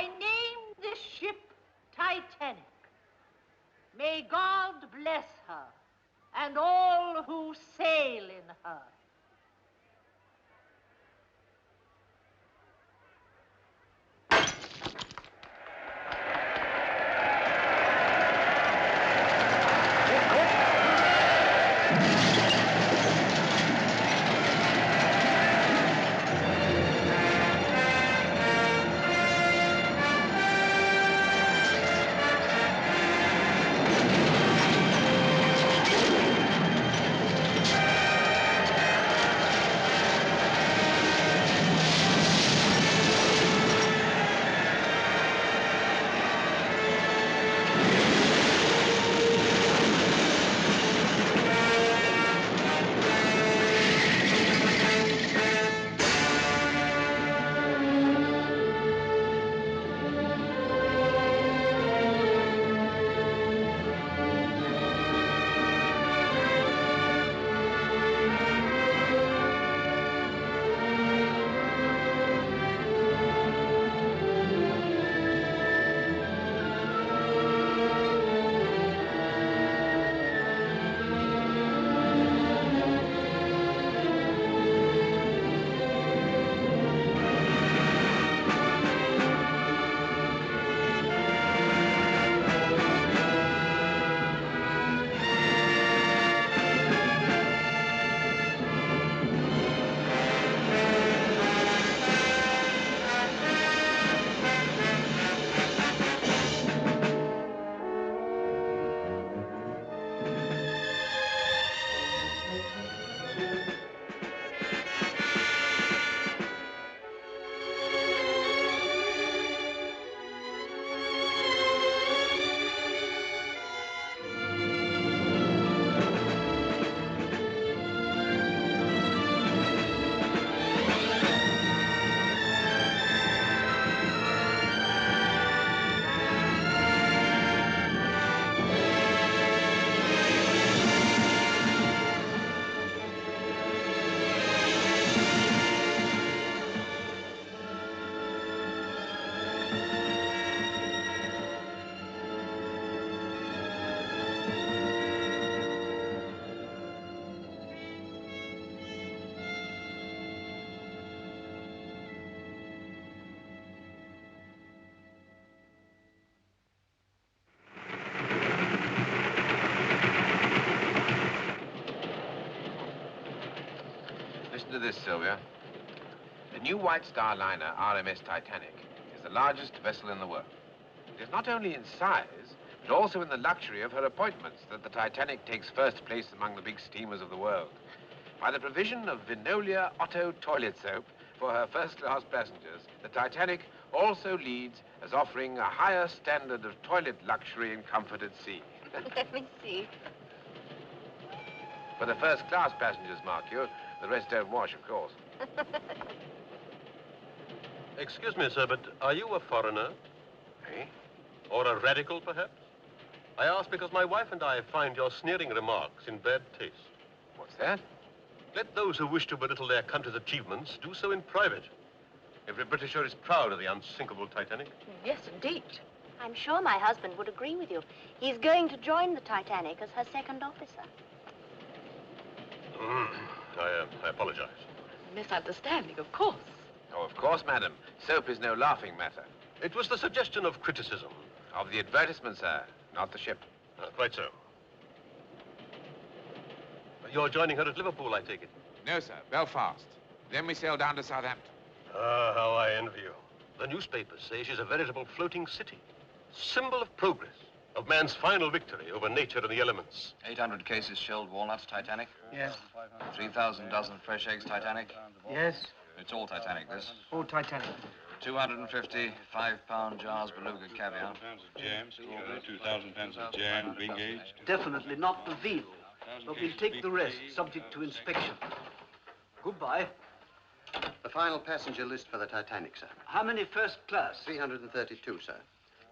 I named this ship Titanic. May God bless her and all who sail in her. Listen to this, Sylvia. The new White Star liner, RMS Titanic, is the largest vessel in the world. It is not only in size, but also in the luxury of her appointments that the Titanic takes first place among the big steamers of the world. By the provision of Vinolia Otto toilet soap for her first-class passengers, the Titanic also leads as offering a higher standard of toilet luxury and comfort at sea. Let me see. For the first-class passengers, mark you. The rest don't wash, of course. Excuse me, sir, but are you a foreigner? Eh? Or a radical, perhaps? I ask because my wife and I find your sneering remarks in bad taste. What's that? Let those who wish to belittle their country's achievements do so in private. Every Britisher is proud of the unsinkable Titanic. Yes, indeed. I'm sure my husband would agree with you. He's going to join the Titanic as her second officer. I apologize. Misunderstanding, of course. Oh, of course, madam. Soap is no laughing matter. It was the suggestion of criticism. Of the advertisement, sir, not the ship. Quite so. You're joining her at Liverpool, I take it? No, sir, Belfast. Then we sail down to Southampton. Ah, how I envy you. The newspapers say she's a veritable floating city. Symbol of progress, of man's final victory over nature and the elements. 800 cases shelled walnuts, Titanic. Yes. 3,000 dozen fresh eggs, Titanic. Yes. It's all Titanic, this. All Titanic. 250 5-pound jars beluga caviar. 2,000 pounds of jam, being aged. Definitely not the veal, but we'll take the rest, subject to inspection. Goodbye. The final passenger list for the Titanic, sir. How many first class? 332, sir.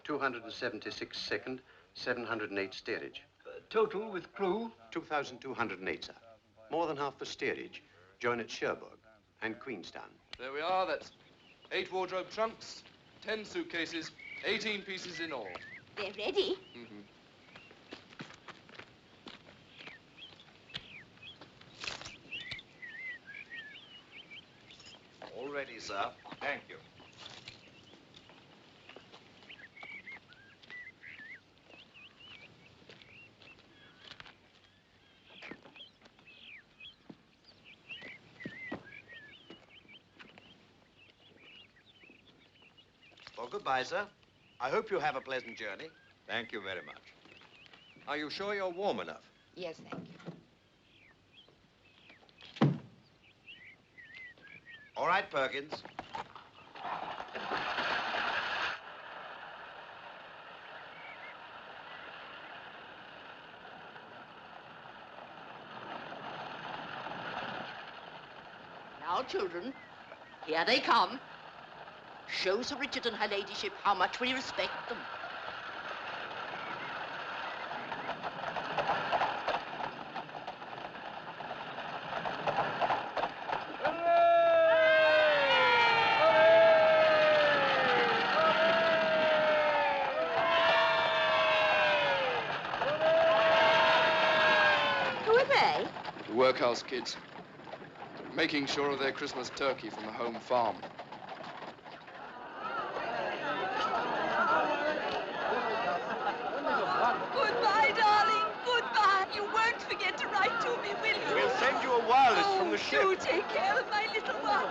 276 second, 708 steerage. Total with crew? 2,208, sir. More than half the steerage. Join at Cherbourg and Queenstown. There we are. That's 8 wardrobe trunks, 10 suitcases, 18 pieces in all. They're ready. All ready, sir. Thank you. Well, goodbye, sir. I hope you have a pleasant journey. Thank you very much. Are you sure you're warm enough? Yes, thank you. All right, Perkins. Now, children, here they come. Show Sir Richard and her ladyship how much we respect them. Who are they? The workhouse kids. Making sure of their Christmas turkey from the home farm. Goodbye, darling. Goodbye. You won't forget to write to me, will you? We'll send you a wireless from the ship. Do take care of my little one.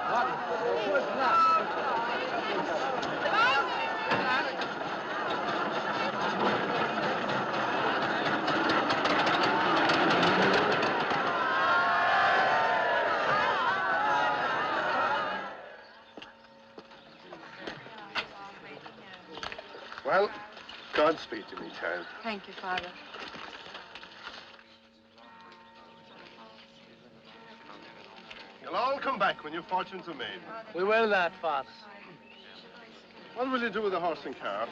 Well, Godspeed to me, child. Thank you, Father. You'll all come back when your fortunes are made. We will that, Father. What will you do with the horse and car?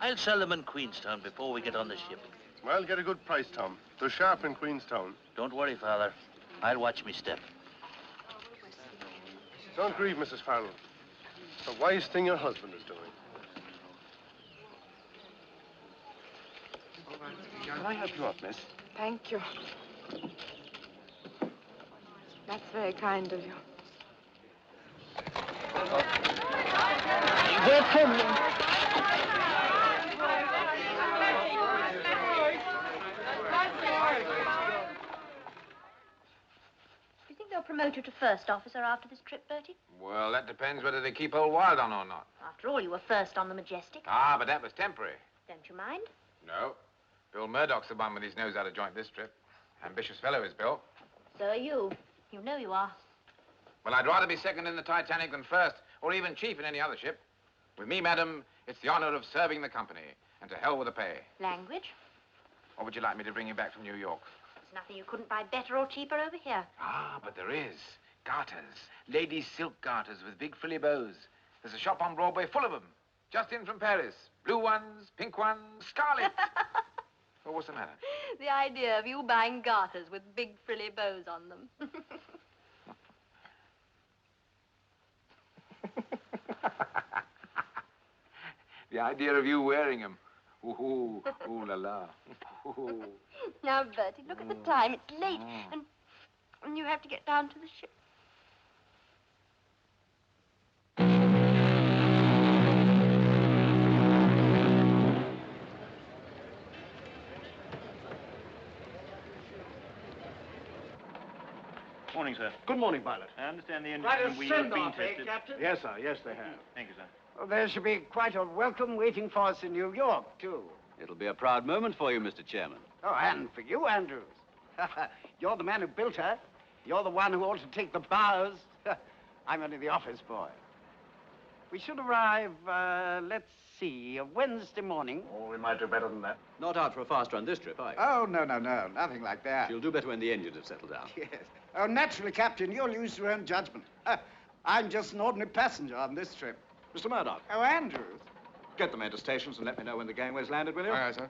I'll sell them in Queenstown before we get on the ship. Well, get a good price, Tom. They're sharp in Queenstown. Don't worry, Father. I'll watch me step. Don't grieve, Mrs. Farrell. It's a wise thing your husband is doing. Can I help you out, miss? Thank you. That's very kind of you. Wait for me. Do you think they'll promote you to first officer after this trip, Bertie? Well, that depends whether they keep old Wild on or not. After all, you were first on the Majestic. Ah, but that was temporary. Don't you mind? No. Bill Murdoch's the one with his nose out of joint this trip. Ambitious fellow is Bill. So are you. You know you are. Well, I'd rather be second in the Titanic than first, or even chief in any other ship. With me, madam, it's the honor of serving the company, and to hell with the pay. Language? Or would you like me to bring you back from New York? There's nothing you couldn't buy better or cheaper over here. Ah, but there is. Garters. Ladies' silk garters with big frilly bows. There's a shop on Broadway full of them. Just in from Paris. Blue ones, pink ones, scarlet. Well, what's the matter? The idea of you buying garters with big frilly bows on them. The idea of you wearing them. Ooh, ooh la la. Ooh. Now, Bertie, look at the time. It's late, and you have to get down to the ship. Morning, sir. Good morning, pilot. I understand the Right, engine a wheel has been send-off, eh, tested. Captain? Yes, sir. Yes, they have. Thank you, sir. Well, there should be quite a welcome waiting for us in New York, too. It'll be a proud moment for you, Mr. Chairman. Oh, and for you, Andrews. You're the man who built her. You're the one who ought to take the bows. I'm only the office boy. We should arrive, let's see, Wednesday morning. Oh, we might do better than that. Not out for a fast run this trip, are you? Oh, no, nothing like that. You'll do better when the engines have settled down. Yes. Oh, naturally, Captain, you'll use your own judgment. I'm just an ordinary passenger on this trip. Mr. Murdoch. Oh, Andrews. Get the men to stations and let me know when the gangway's landed, will you? Aye, aye, sir.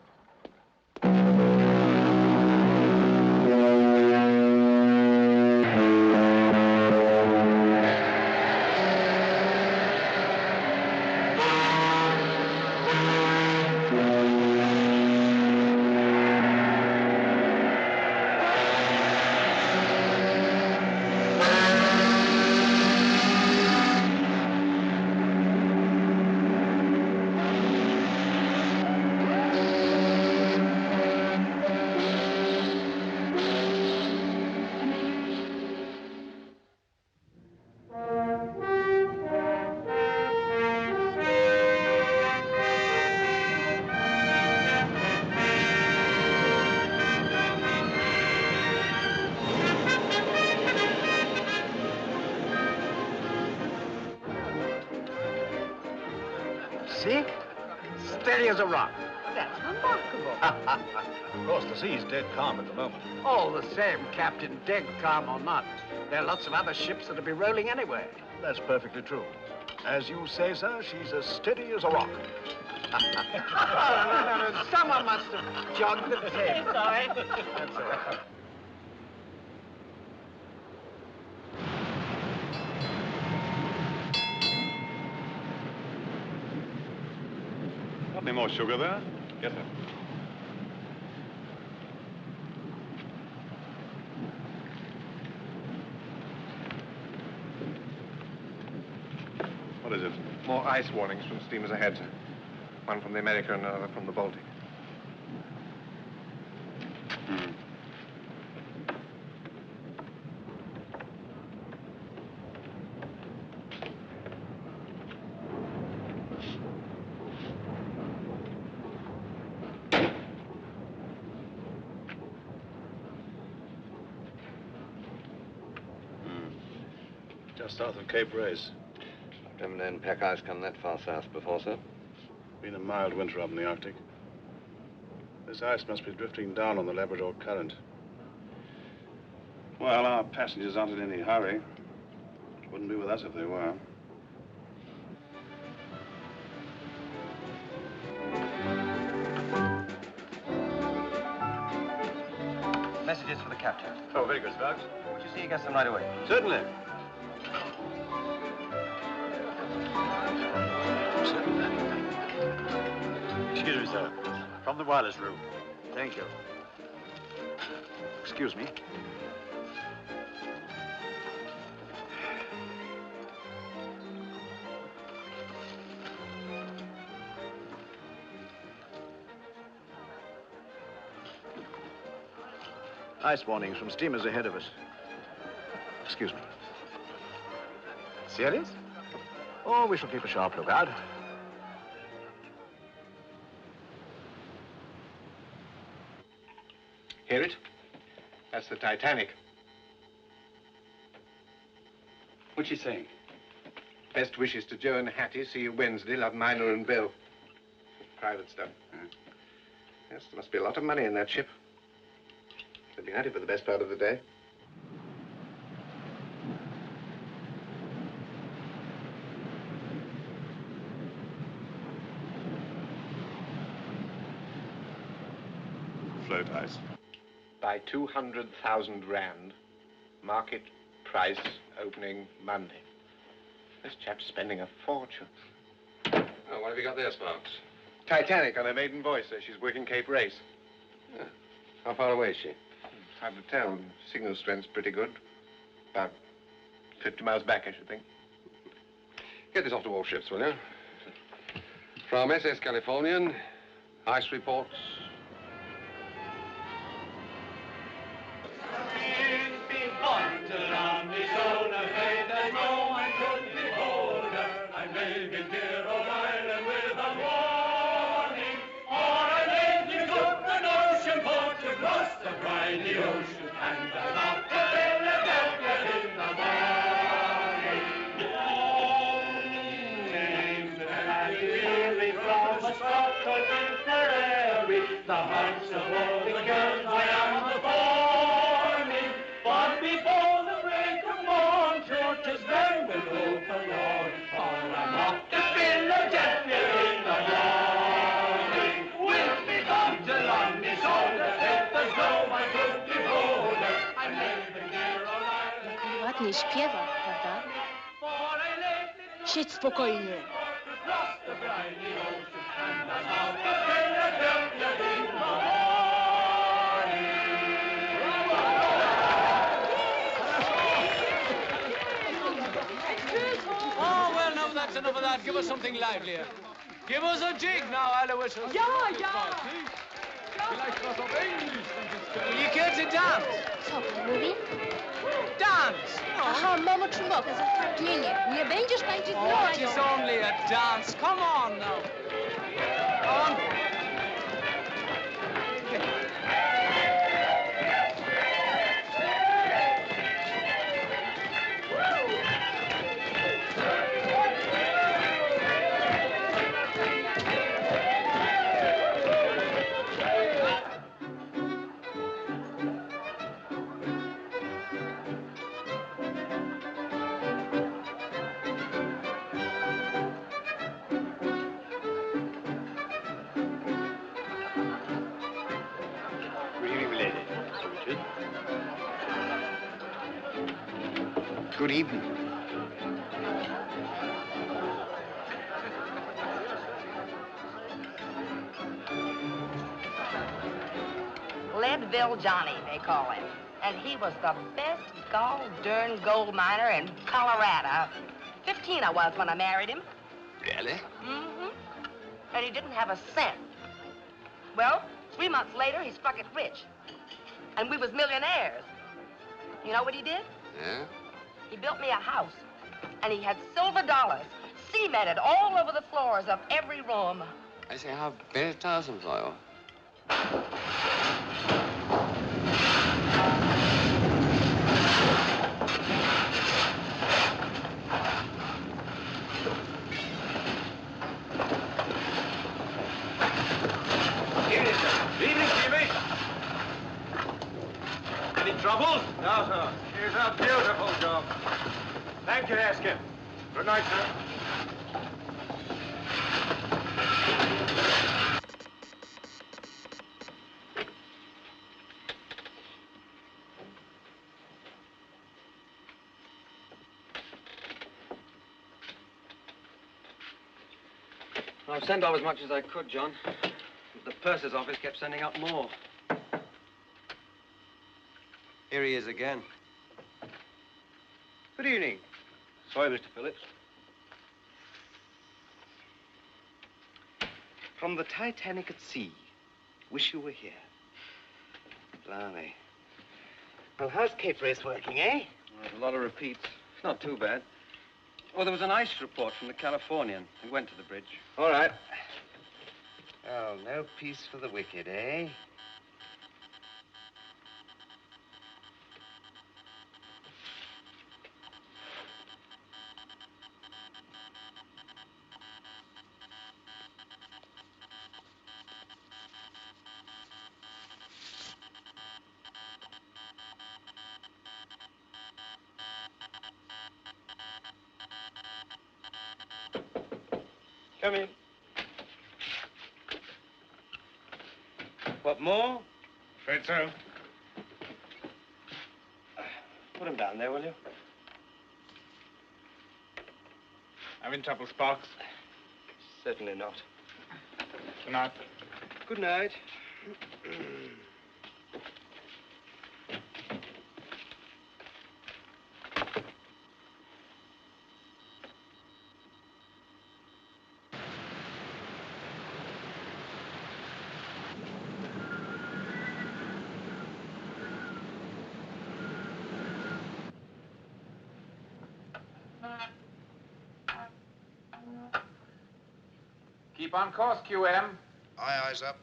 steady as a rock. That's remarkable. Of course, the sea's dead calm at the moment. All the same, Captain, dead calm or not, there are lots of other ships that'll be rolling anyway. That's perfectly true. As you say, sir, she's as steady as a rock. No. Someone must have jogged the tape. It's all right. That's all right. Got any more sugar there? Yes, sir. What is it? More ice warnings from steamers ahead, sir. One from the America and another from the Baltic. Just south of Cape Race. I've never known pack ice come that far south before, sir. Been a mild winter up in the Arctic. This ice must be drifting down on the Labrador Current. Well, our passengers aren't in any hurry. Wouldn't be with us if they were. Messages for the captain. Oh, very good, Sparks. Would you see you get them right away? Certainly. Excuse me, sir. From the wireless room. Thank you. Excuse me. Ice warnings from steamers ahead of us. Excuse me. Serious? Oh, we shall keep a sharp lookout. Hear it? That's the Titanic. What's she saying? Best wishes to Joe and Hattie. See you Wednesday. Love, Minor and Bill. Private stuff. Yes, there must be a lot of money in that ship. They've been at it for the best part of the day. Float ice. By 200,000 rand. Market price opening Monday. This chap's spending a fortune. Oh, what have you got there, Sparks? Titanic on her maiden voice, says she's working Cape Race. Yeah. How far away is she? It's hard to tell. Signal strength's pretty good. About 50 miles back, I should think. Get this off to all ships, will you? From SS Californian, ice reports. The hearts of all the girls I am the forming. But before the break of morn, churches then will open all. For I'm off to Philadelphia in the morning. With me come to London, shoulder, let the snow, I could be bolder. I'm living here all night. Ładnie śpiewa, prawda? Siedź spokojnie. Oh, well, now that's enough of that. Give us something livelier. Give us a jig now, Aloysius. Ja. Vielleicht was auf Englisch. Will you care to dance? Co, mówi? Dance! Aha, mamo Czumboka, zatrudnienie. Nie będziesz tańczyć z Oh, it Nanią. is only a dance. Come on now. On. Good evening. Leadville Johnny, they call him. And he was the best gall-darn gold miner in Colorado. 15 I was when I married him. Really? Mm-hmm. And he didn't have a cent. Well, 3 months later, he struck it rich. And we was millionaires. You know what he did? Yeah? He built me a house. And he had silver dollars cemented all over the floors of every room. I say, how very tiresome for you. Evening, sir. Evening, Jimmy. Any trouble? No, sir. It's a beautiful job. Thank you, Eskin. Good night, sir. I've sent off as much as I could, John. The purser's office kept sending up more. Here he is again. Good evening. Sorry, Mr. Phillips. From the Titanic at sea. Wish you were here. Blimey. Well, how's Cape Race working, eh? There's a lot of repeats. It's not too bad. Oh, there was an ice report from the Californian. He went to the bridge. All right. Oh, no peace for the wicked, eh? Come in. What, more? Afraid so. Put him down there, will you? Having trouble, Sparks? Certainly not. Good night. Good night. Keep on course, QM. Aye, eyes up.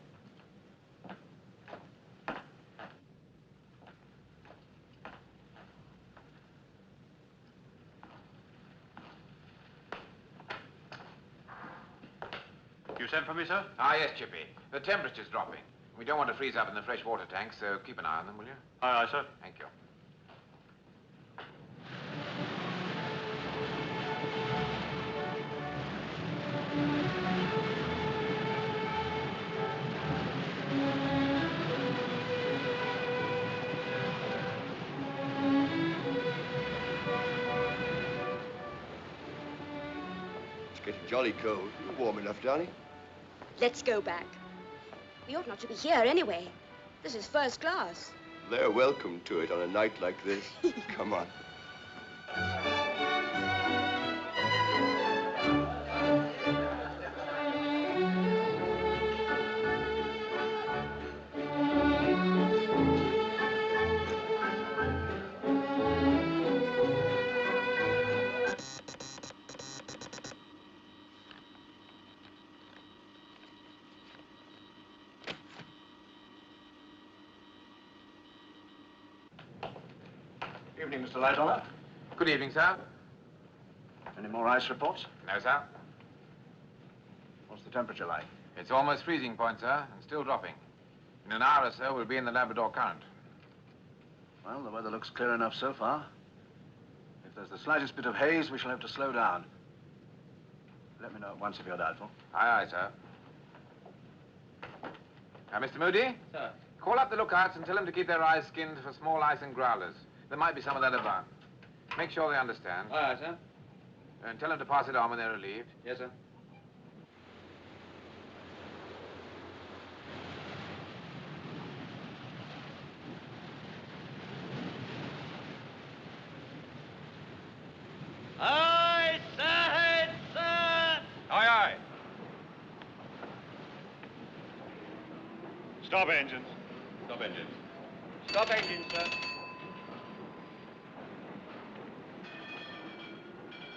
You sent for me, sir? Ah, yes, Chippy. The temperature's dropping. We don't want to freeze up in the fresh water tanks, so keep an eye on them, will you? Aye, aye, sir. Thank you. It's getting jolly cold. You're warm enough, darling. Let's go back. We ought not to be here anyway. This is first class. They're welcome to it on a night like this. Come on. Evening, Mr. Lightoller. Good evening, sir. Any more ice reports? No, sir. What's the temperature like? It's almost freezing point, sir, and still dropping. In an hour or so, we'll be in the Labrador Current. Well, the weather looks clear enough so far. If there's the slightest bit of haze, we shall have to slow down. Let me know at once if you're doubtful. Aye, aye, sir. Mr. Moody? Sir. Call up the lookouts and tell them to keep their eyes skinned for small ice and growlers. There might be some of that about. Make sure they understand. All right, sir. And tell them to pass it on when they're relieved. Yes, sir. Aye, sir, sir. Aye, aye. Stop engines. Stop engines. Stop engine, sir.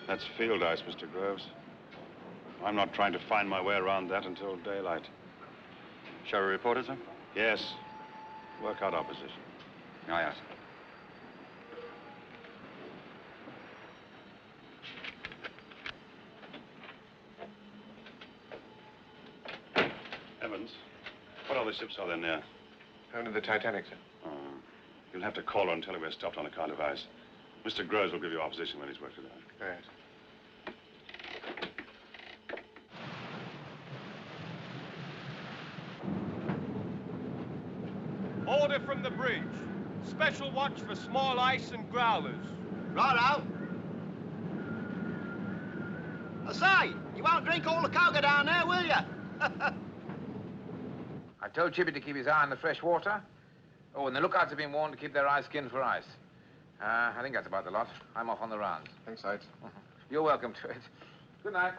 That's field ice, Mr. Groves. I'm not trying to find my way around that until daylight. Shall we report it, sir? Yes. Work out our position. Aye, aye, sir. Evans, what other ships are there near? Only the Titanic, sir. Oh. You'll have to call her and tell her we're stopped on account of ice. Mr. Groves will give you our position when he's worked it out. Yes. Order from the bridge. Special watch for small ice and growlers. Righto. I say, you won't drink all the cocoa down there, will you? I told Chippy to keep his eye on the fresh water. Oh, and the lookouts have been warned to keep their eyes skinned for ice. I think that's about the lot. I'm off on the rounds. Thanks, Sides. You're welcome to it. Good night.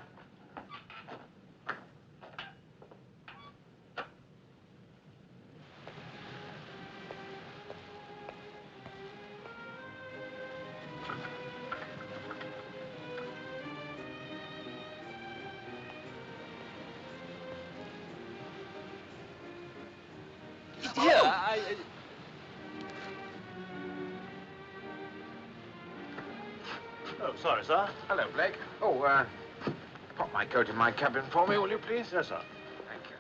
Oh, sorry, sir. Hello, Blake. Oh, pop my coat in my cabin for me, will you, please? Yes, sir. Thank you.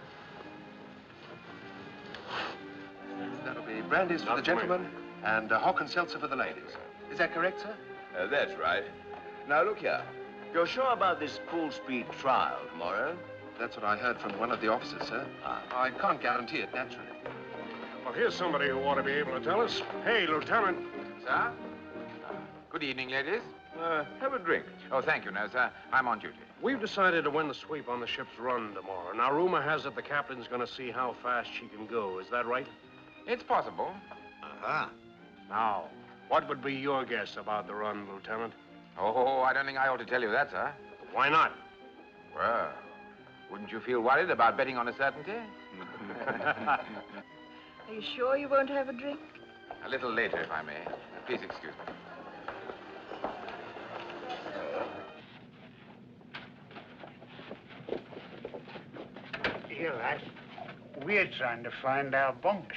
That'll be brandies for the gentlemen and hock and seltzer for the ladies. Is that correct, sir? That's right. Now, look here. You're sure about this full-speed trial tomorrow? That's what I heard from one of the officers, sir. I can't guarantee it, naturally. Well, here's somebody who ought to be able to tell us. Hey, Lieutenant. Sir? Good evening, ladies. Have a drink. Oh, thank you, no, sir. I'm on duty. We've decided to win the sweep on the ship's run tomorrow. Now, rumor has it the captain's going to see how fast she can go. Is that right? It's possible. Uh-huh. Now, what would be your guess about the run, Lieutenant? Oh, I don't think I ought to tell you that, sir. Why not? Well, wouldn't you feel worried about betting on a certainty? Are you sure you won't have a drink? A little later, if I may. Please excuse me. Here, lad. We're trying to find our bunks.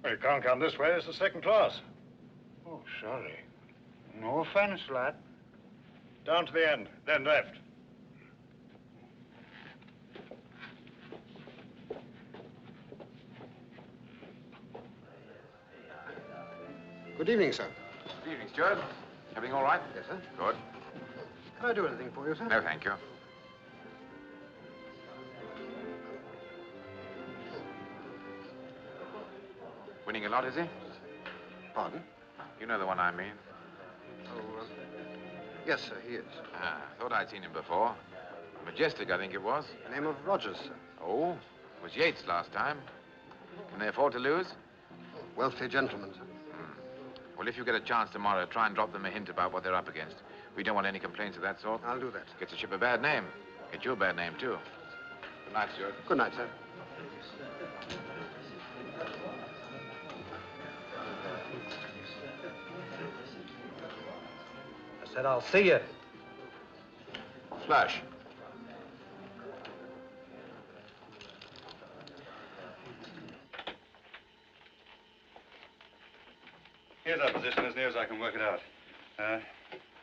Well, you can't come this way. It's the second class. Oh, sorry. No offense, lad. Down to the end, then left. Good evening, sir. Good evening, Steward. Everything all right? Yes, sir. Good. Can I do anything for you, sir? No, thank you. Winning a lot, is he? Pardon? You know the one I mean. Oh, yes, sir, he is. Thought I'd seen him before. Majestic, I think it was. The name of Rogers, sir. Oh, it was Yates last time. Can they afford to lose? Wealthy gentleman, sir. Well, if you get a chance tomorrow, try and drop them a hint about what they're up against. We don't want any complaints of that sort. I'll do that. Gets the ship a bad name. Get you a bad name, too. Good night, Steward. Good night, sir. I said I'll see you. Flush. Here's our position as near as I can work it out.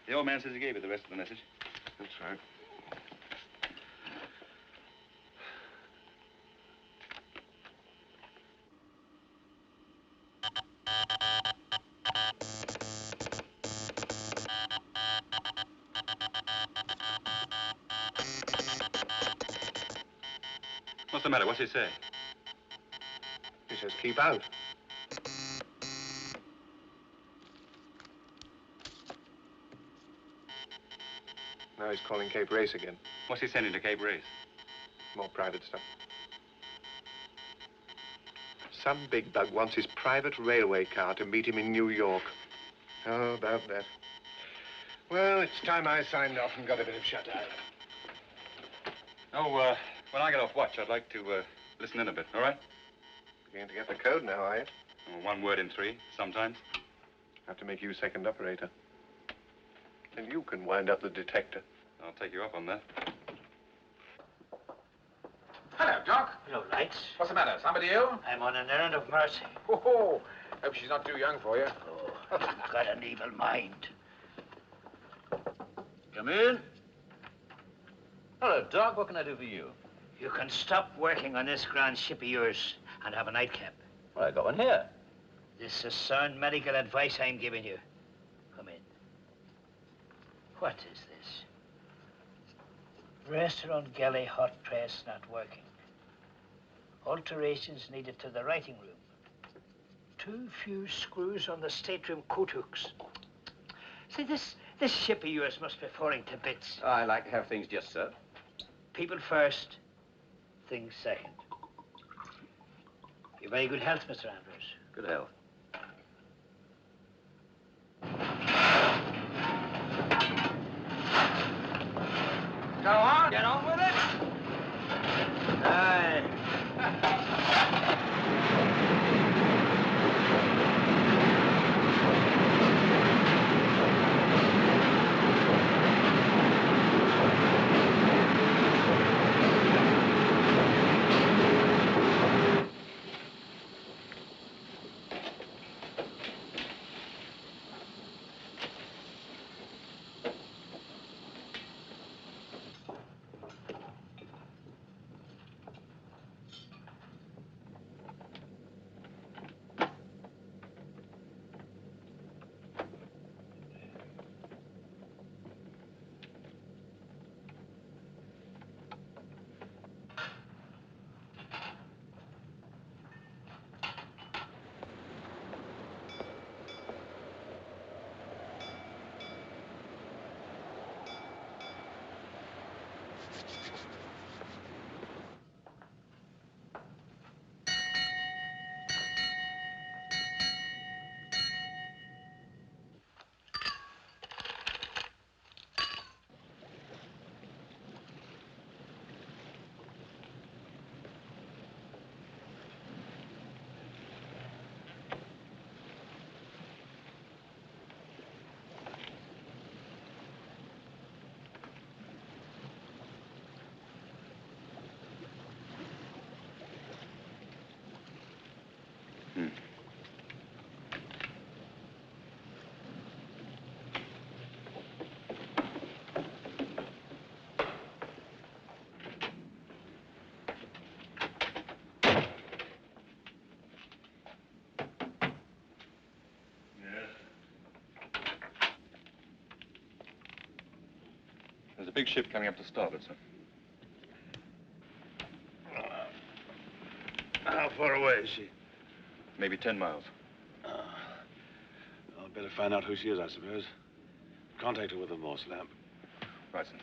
The old man says he gave you the rest of the message. That's right. What's the matter? What's he say? He says keep out. Now he's calling Cape Race again. What's he sending to Cape Race? More private stuff. Some big bug wants his private railway car to meet him in New York. How about that? Well, it's time I signed off and got a bit of shut-eye. Oh, when I get off watch, I'd like to listen in a bit, all right? Beginning to get the code now, are you? Oh, 1 word in 3, sometimes. Have to make you second operator. And you can wind up the detector. I'll take you up on that. Hello, Doc. Hello, Lights. What's the matter? Somebody ill? I'm on an errand of mercy. Oh, hope she's not too young for you. Oh, you've got an evil mind. Come in. Hello, Doc. What can I do for you? You can stop working on this grand ship of yours and have a nightcap. Well, I got one here. This is sound medical advice I'm giving you. Come in. What is this? Restaurant galley hot press not working. Alterations needed to the writing room. Too few screws on the stateroom coat hooks. See, this ship of yours must be falling to bits. I like to have things just so. People first, things second. Your very good health, Mr. Andrews. Good health. Go on. Get on with it. Aye. There's a big ship coming up to starboard, sir. How far away is she? Maybe 10 miles. I'll better find out who she is, I suppose. Contact her with a Morse lamp. Right, sir.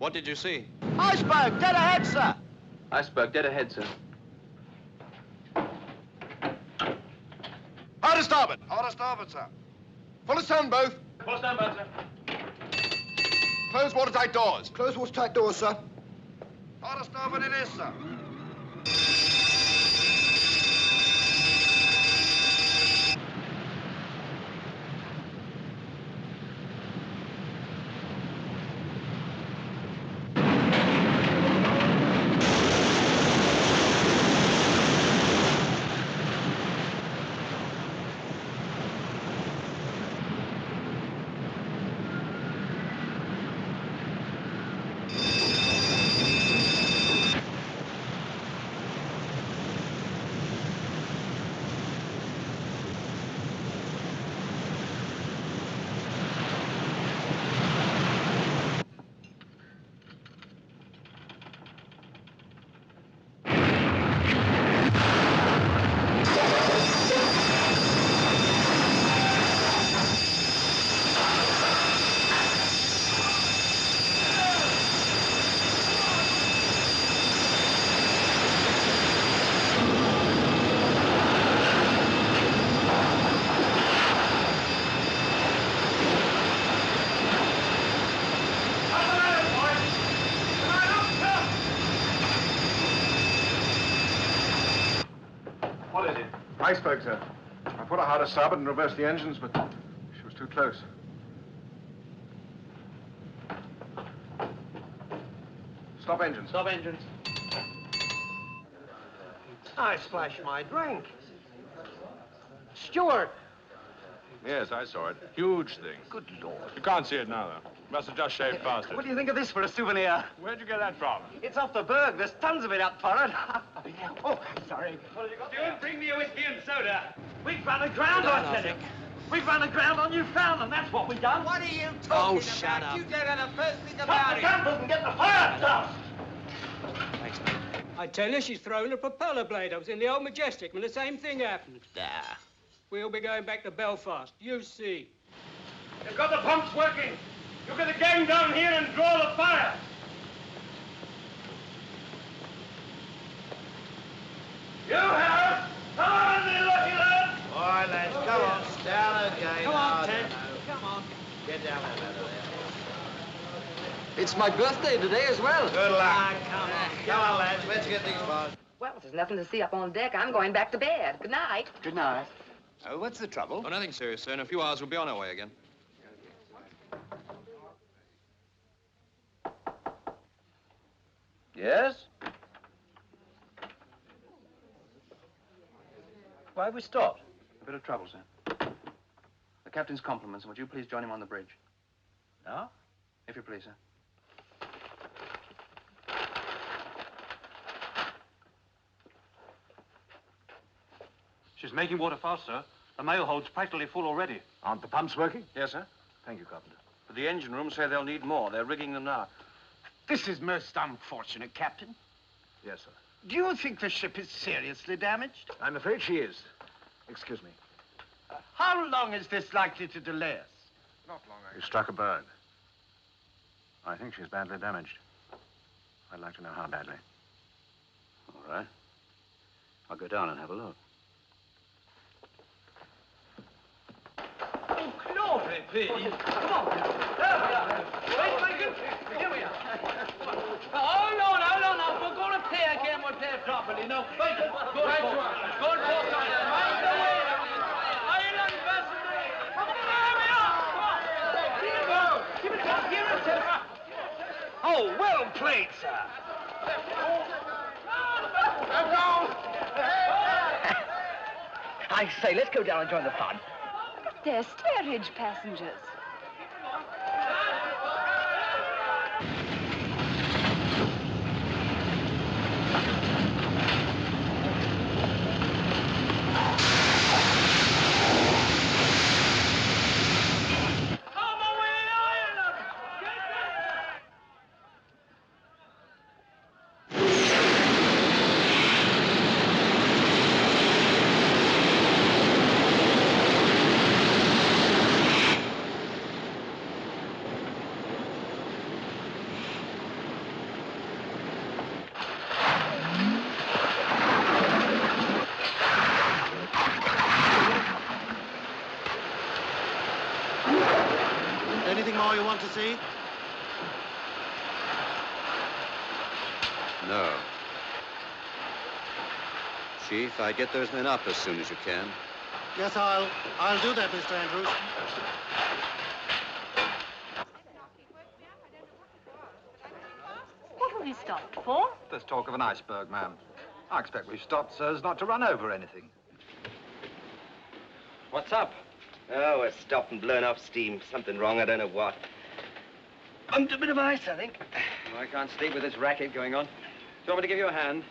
What did you see? Iceberg, dead ahead, sir. Iceberg dead ahead, sir. Hard to starboard. Hard to starboard, sir. Full astern, both. Full stand by, sir. Close watertight doors. Close watertight doors, sir. Hard to starboard it is, sir. What is it? Iceberg, sir. I put her hard to starboard and reversed the engines, but she was too close. Stop engines. Stop engines. I splashed my drink. Stewart! Yes, I saw it. Huge thing. Good Lord. You can't see it now, though. Must have just shaved past it. What do you think of this for a souvenir? Where'd you get that from? It's off the berg. There's tons of it up for it. Oh, sorry. Stewart, bring me a whiskey and soda. We've run aground on Titanic. We've run aground on Newfoundland. That's what we've done. What are you talking about? Shut up. You don't know the first thing Stop about the it. campers and get the fire dust. Thanks, mate. I tell you, she's thrown a propeller blade. I was in the old Majestic when the same thing happened. Ah. We'll be going back to Belfast. You see. You've got the pumps working. You get the gang down here and draw the fire. You have. Come on, you lucky lad. All right, lads, come on. Down again. Come on, Oh, Ted. no. Come on. Get down that ladder there. It's my birthday today as well. Good luck. Come on. Come on, lads. Let's get these bars. Well, there's nothing to see up on deck. I'm going back to bed. Good night. Good night. Oh, what's the trouble? Oh, nothing serious, sir. In a few hours, we'll be on our way again. Yes? Why have we stopped? A bit of trouble, sir. The captain's compliments. Would you please join him on the bridge? No? If you please, sir. She's making water fast, sir. The mail hold's practically full already. Aren't the pumps working? Yes, sir. Thank you, Carpenter. But the engine room say they'll need more. They're rigging them now. This is most unfortunate, Captain. Yes, sir. Do you think the ship is seriously damaged? I'm afraid she is. Excuse me. How long is this likely to delay us? Not long. You struck a berg. I think she's badly damaged. I'd like to know how badly. All right. I'll go down and have a look. Oh, glory be. Come on. There we are. Wait, Michael. Here we are. Oh, no, no, no, no. We're going to play again. We'll play properly. No, wait. Go right to her. Go and post on her. Mind the way. Island vessel. Come on, there we are. Come on. Give it up. Here it is. Oh, well played, sir. I say, let's go down and join the fun. They're steerage passengers. all you want to see? No. Chief, I'd get those men up as soon as you can. Yes, I'll do that, Mr. Andrews. What have we stopped for? There's talk of an iceberg, ma'am. I expect we've stopped so as not to run over anything. What's up? Oh, we're stopped and blown off steam. Something wrong, I don't know what. Bumped a bit of ice, I think. Oh, I can't sleep with this racket going on. Do you want me to give you a hand?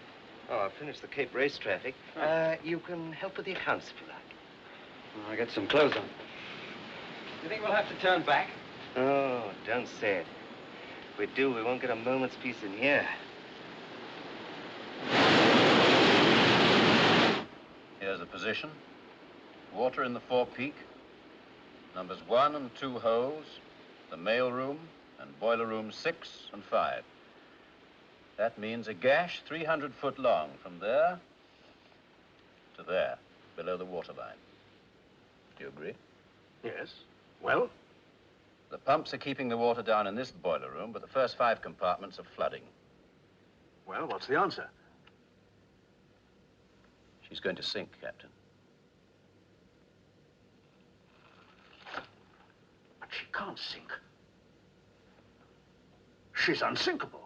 Oh, I'll finish the Cape race traffic. You can help with the accounts if you like. Oh, I get some clothes on. Do you think we'll have to turn back? Oh, don't say it. If we do, we won't get a moment's peace in here. Here's the position. Water in the forepeak. Numbers 1 and 2 holes. The mail room and boiler rooms 6 and 5. That means a gash 300 foot long from there to there, below the waterline. Do you agree? Yes. Well? The pumps are keeping the water down in this boiler room, but the first 5 compartments are flooding. Well, what's the answer? She's going to sink, Captain. But she can't sink. She's unsinkable.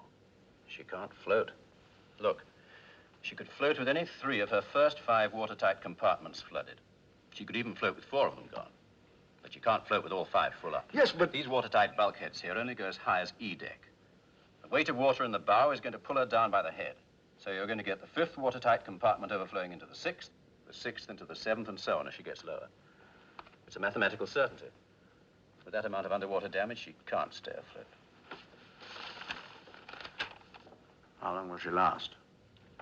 She can't float. Look, she could float with any 3 of her first 5 watertight compartments flooded. She could even float with 4 of them gone. But you can't float with all 5 full up. Yes, but... These watertight bulkheads here only go as high as E deck. The weight of water in the bow is going to pull her down by the head. So you're going to get the 5th watertight compartment overflowing into the 6th, the 6th into the 7th, and so on as she gets lower. It's a mathematical certainty. With that amount of underwater damage, she can't stay afloat. How long will she last?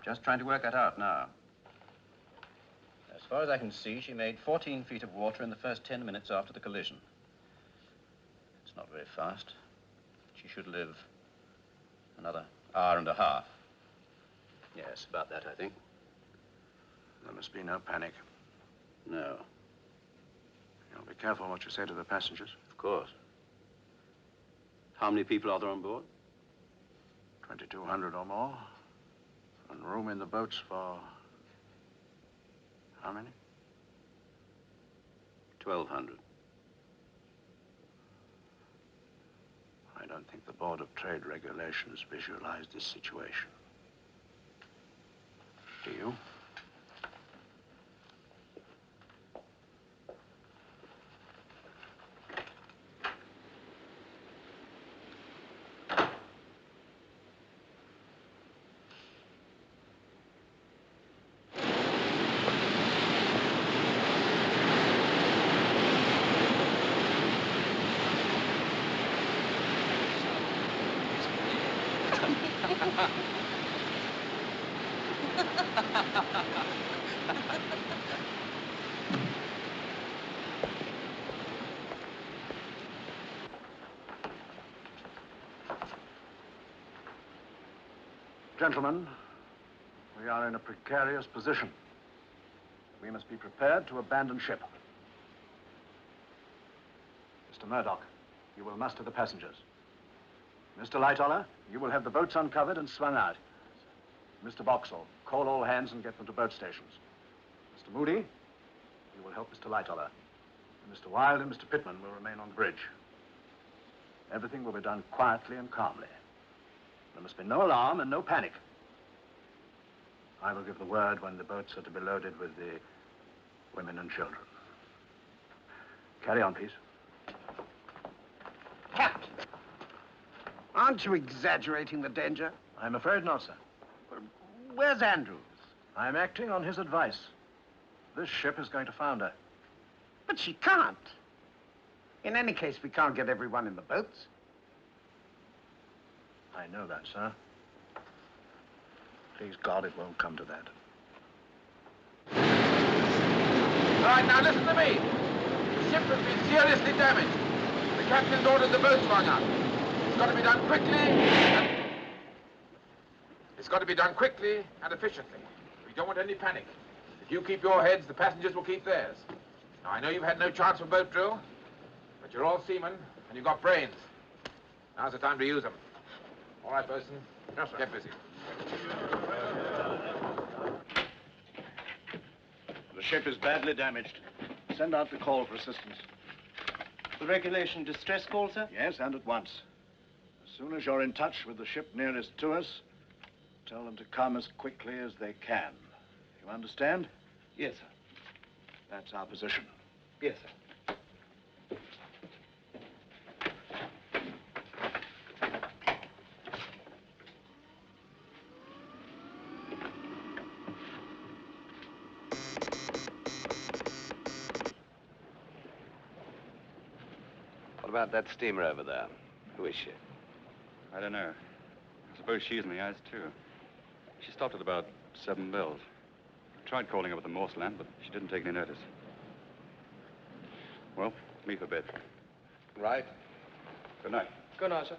Just trying to work that out now. As far as I can see, she made 14 feet of water in the first 10 minutes after the collision. It's not very fast. She should live another hour and a half. Yes, about that, I think. There must be no panic. No. You'll be careful what you say to the passengers. Of course. How many people are there on board? 2,200 or more. And room in the boats for... how many? 1,200. I don't think the Board of Trade Regulations visualized this situation. Do you? Gentlemen, we are in a precarious position. We must be prepared to abandon ship. Mr. Murdoch, you will muster the passengers. Mr. Lightoller, you will have the boats uncovered and swung out. Mr. Boxall, call all hands and get them to boat stations. Mr. Moody, you will help Mr. Lightoller. And Mr. Wilde and Mr. Pittman will remain on the bridge. Everything will be done quietly and calmly. There must be no alarm and no panic. I will give the word when the boats are to be loaded with the women and children. Carry on, please. Captain, aren't you exaggerating the danger? I'm afraid not, sir. Where's Andrews? I'm acting on his advice. This ship is going to founder. But she can't. In any case, we can't get everyone in the boats. I know that, sir. Please God, it won't come to that. All right, now listen to me. The ship has been seriously damaged. The captain's ordered the boat swung up. It's got to be done quickly. It's got to be done quickly and efficiently. We don't want any panic. If you keep your heads, the passengers will keep theirs. Now, I know you've had no chance for boat drill, but you're all seamen and you've got brains. Now's the time to use them. All right, Bosun. Yes, sir. Get busy. The ship is badly damaged. Send out the call for assistance. The regulation distress call, sir? Yes, and at once. As soon as you're in touch with the ship nearest to us, tell them to come as quickly as they can. You understand? Yes, sir. That's our position. Yes, sir. What about that steamer over there? Who is she? I don't know. I suppose she's in the eyes, too. She stopped at about 7 bells. I tried calling her with the Morse lamp, but she didn't take any notice. Well, me for bed. Right. Good night. Good night, sir.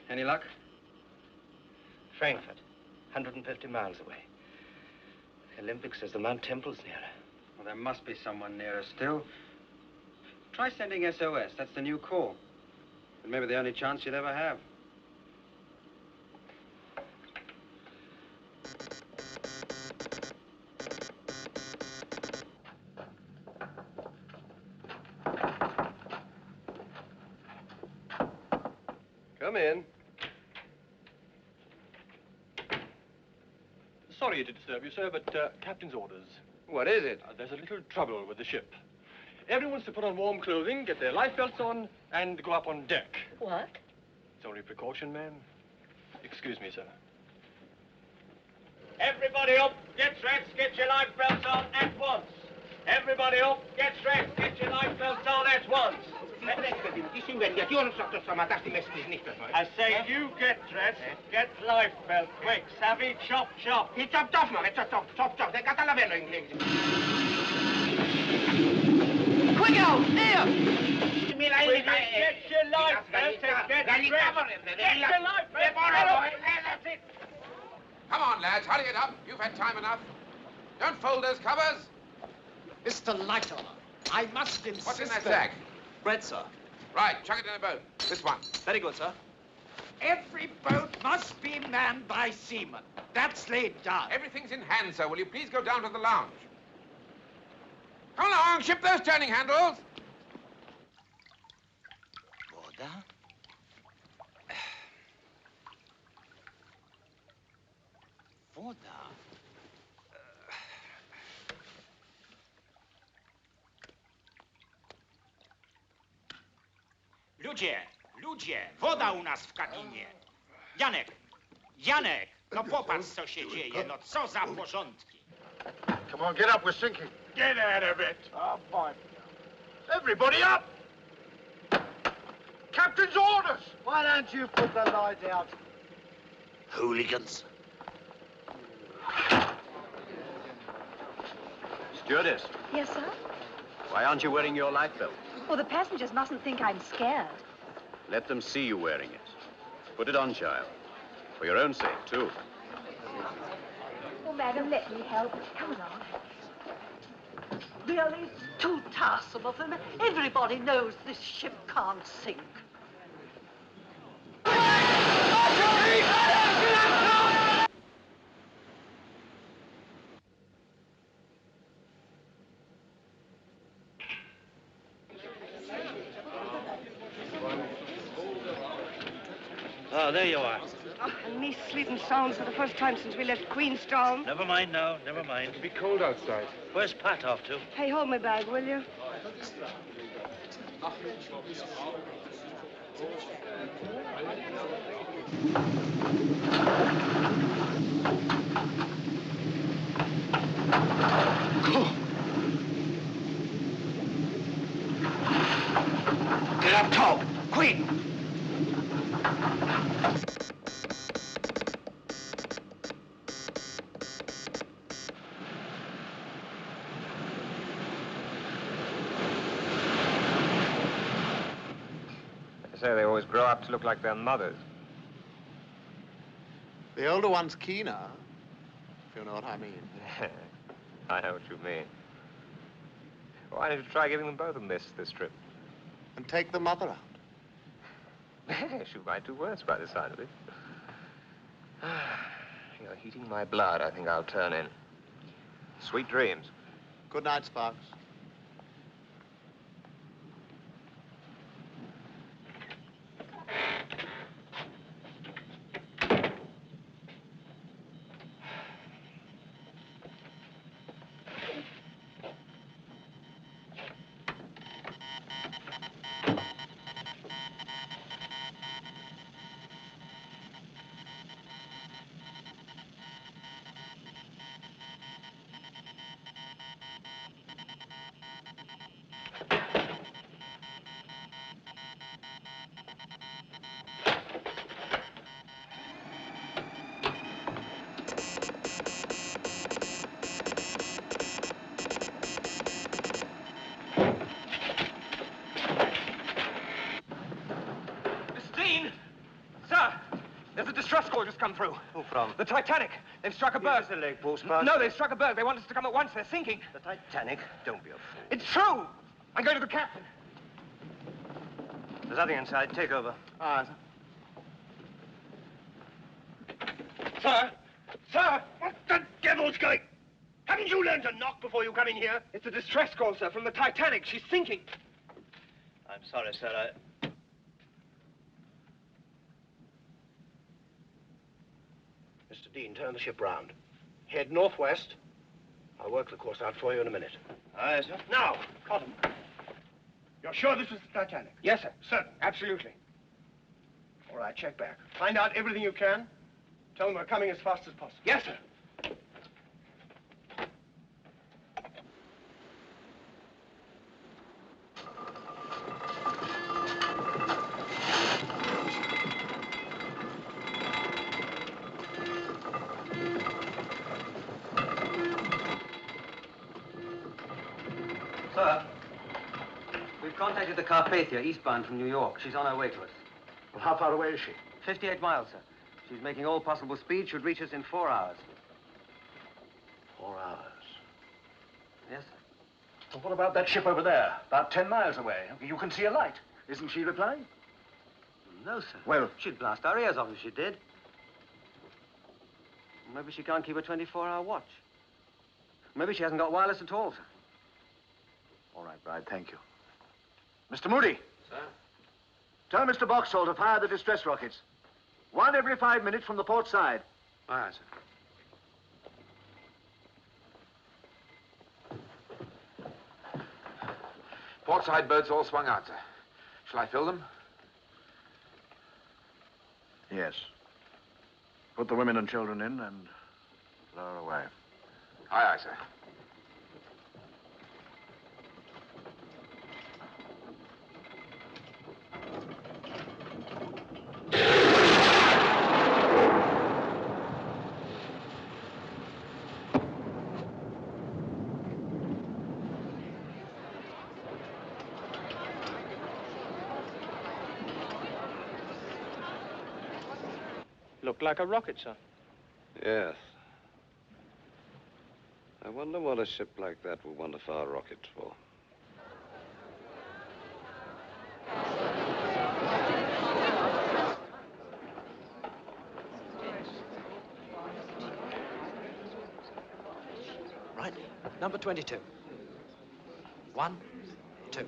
Any luck? Frankfurt, 150 miles away. The Olympic says the Mount Temple's nearer. Well, there must be someone nearer still. Try sending SOS. That's the new call. It may be the only chance you'll ever have. Come in. Sorry to disturb you, sir, but captain's orders. What is it? There's a little trouble with the ship. Everyone's to put on warm clothing, get their life belts on, and go up on deck. What? It's only precaution, ma'am. Excuse me, sir. Everybody up, get dressed, get your life belts on at once. Everybody up, get dressed, get your life belts on at once. I say you get dressed, get life belt, quick, savvy, chop, chop. He chopped off, man, chop, chop. They got a lavello in English. Quick out, there! Get your life belt and get dressed. Get your life belt. That's it. Come on, lads, hurry it up. You've had time enough. Don't fold those covers. Mr. Lightoller, I must insist. What's in that sack? Bread, sir. Right, chuck it in the boat. This one. Very good, sir. Every boat must be manned by seamen. That's laid down. Everything's in hand, sir. Will you please go down to the lounge? Come along, ship those turning handles. Voda? Voda? Ludzie, woda u nas w kabinie. Janek, no popatrz, co się dzieje, no co za porządki. Come on, get up, we're sinking. Get out of it. Oh, fine. Everybody up! Captain's orders! Why don't you put the light out? Hooligans. Stewardess, Yes, sir? why aren't you wearing your life belt? Well, the passengers mustn't think I'm scared. Let them see you wearing it. Put it on, child. For your own sake, too. Oh, madam, let me help. Come along. Really, too tiresome of them. Everybody knows this ship can't sink. there you are. Oh, and me sleeping sound for the first time since we left Queenstown. Never mind now, never mind. It'll be cold outside. Where's Pat off to? Hey, hold my bag, will you? Get up top, quick! They say they always grow up to look like their mothers. The older one's keener, if you know what I mean. I know what you mean. Why don't you try giving them both a miss this trip? And take the mother out. Yes, you might do worse by the side of it. You're heating my blood. I think I'll turn in. Sweet dreams. Good night, Sparks. Distress call just come through. Who from? The Titanic. They've struck a berg. Is this a lake post, Sparks? No, they've struck a berg. They want us to come at once. They're sinking. The Titanic? Don't be a fool. It's true. I'm going to the captain. There's nothing inside. Take over. Ah, sir. Sir! What the devil's going? Haven't you learned to knock before you come in here? It's a distress call, sir, from the Titanic. She's sinking. I'm sorry, sir. Mr. Dean, turn the ship round. Head northwest. I'll work the course out for you in a minute. Aye, sir. Now, Cotton. You're sure this was the Titanic? Yes, sir. Certain. Absolutely. All right, check back. Find out everything you can. Tell them we're coming as fast as possible. Yes, sir. Sir, we've contacted the Carpathia, eastbound from New York. She's on her way to us. Well, how far away is she? 58 miles, sir. She's making all possible speed. Should reach us in 4 hours. 4 hours. Yes, sir. Well, what about that ship over there, about 10 miles away? You can see a light. Isn't she replying? No, sir. Well, she'd blast our ears off if she did. Maybe she can't keep a 24-hour watch. Maybe she hasn't got wireless at all, sir. All right, Bride, thank you. Mr. Moody. Sir? Tell Mr. Boxall to fire the distress rockets. 1 every 5 minutes from the port side. Aye, sir. Port side boats all swung out, sir. Shall I fill them? Yes. Put the women and children in and lower away. Aye, aye, sir. Looked like a rocket, sir. Yes. I wonder what a ship like that would want to fire rockets for. Right. Number 22. 1, 2.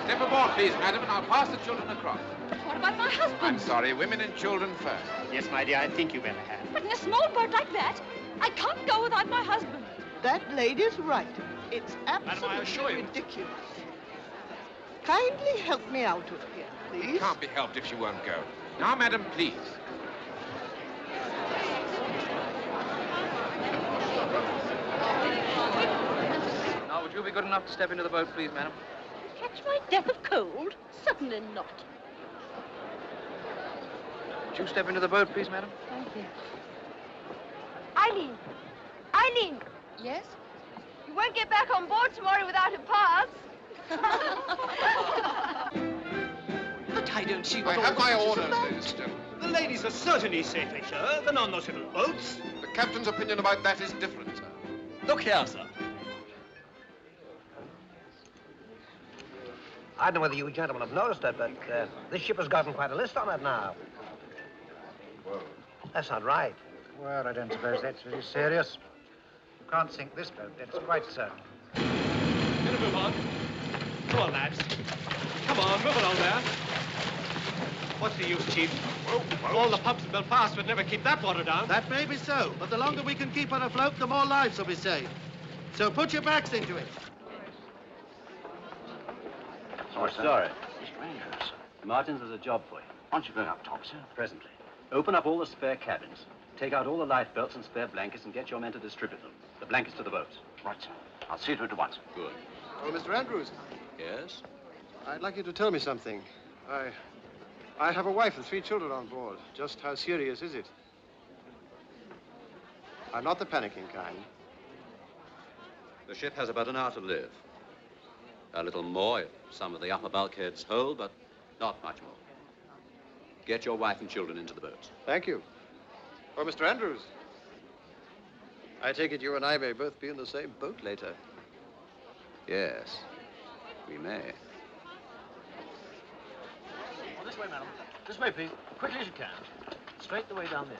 Step aboard, please, madam, and I'll pass the children across. What about my husband? I'm sorry, women and children first. Yes, my dear, I think you better have. But in a small boat like that, I can't go without my husband. That lady's right. It's absolutely assure you. ridiculous. Kindly help me out of here, please. It can't be helped if she won't go. Now, madam, please. Now, would you be good enough to step into the boat, please, madam? Catch my death of cold? Certainly not. Would you step into the boat, please, madam? Thank you. Eileen! Eileen! Yes? You won't get back on board tomorrow without a pass. But I don't see I what have all my this is orders, about. ladies and gentlemen. The ladies are certainly safer here than on those little boats. The captain's opinion about that is different, sir. Look here, sir. I don't know whether you gentlemen have noticed it, but this ship has gotten quite a list on it now. Whoa. That's not right. Well, I don't suppose that's very serious. You can't sink this boat, that's quite certain. Gonna move on. Come on, lads. Come on, move along there. What's the use, Chief? All the pumps in Belfast would never keep that water down. That may be so, but the longer we can keep her afloat, the more lives will be saved. So put your backs into it. Oh, sorry. Mr. Andrews. Martins has a job for you. Aren't you going up top, sir? Presently. Open up all the spare cabins. Take out all the lifebelts and spare blankets and get your men to distribute them. The blankets to the boats. Right, sir. I'll see to it at once. Good. Oh, Mr. Andrews. Yes? I'd like you to tell me something. I have a wife and 3 children on board. Just how serious is it? I'm not the panicking kind. The ship has about an hour to live. A little more if some of the upper bulkheads hold, but not much more. Get your wife and children into the boats. Thank you. Oh, Mr. Andrews. I take it you and I may both be in the same boat later. Yes, we may. Oh, this way, madam. This way, please. Quickly as you can. Straight the way down there.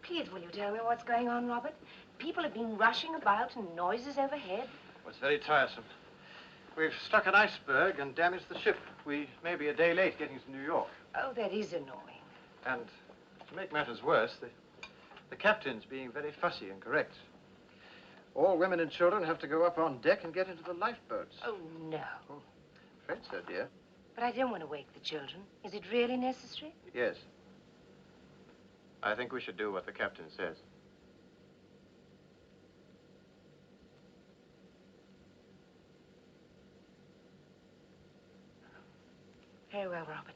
Please, will you tell me what's going on, Robert? People have been rushing about and noises overhead. Well, it's very tiresome. We've struck an iceberg and damaged the ship. We may be a day late getting to New York. Oh, that is annoying. And to make matters worse, the captain's being very fussy and correct. All women and children have to go up on deck and get into the lifeboats. Oh, no. Afraid so, dear. But I don't want to wake the children. Is it really necessary? Yes. I think we should do what the captain says. Very well, Robert.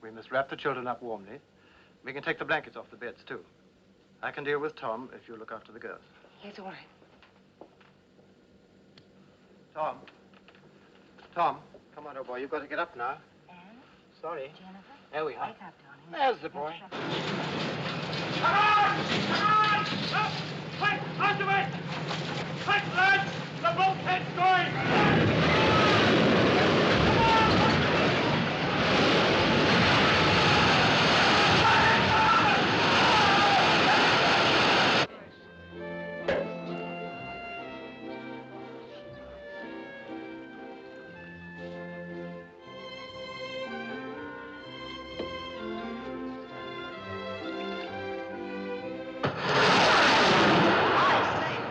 We must wrap the children up warmly. We can take the blankets off the beds, too. I can deal with Tom if you look after the girls. Yes, all right. Tom. Tom, come on, old boy. You've got to get up now. Anne? Sorry. Jennifer? There we are. Wake up, darling. There's the boy. Come on! Come on! Up! Quick! Onto it! Quick, lads! The bulkhead's going!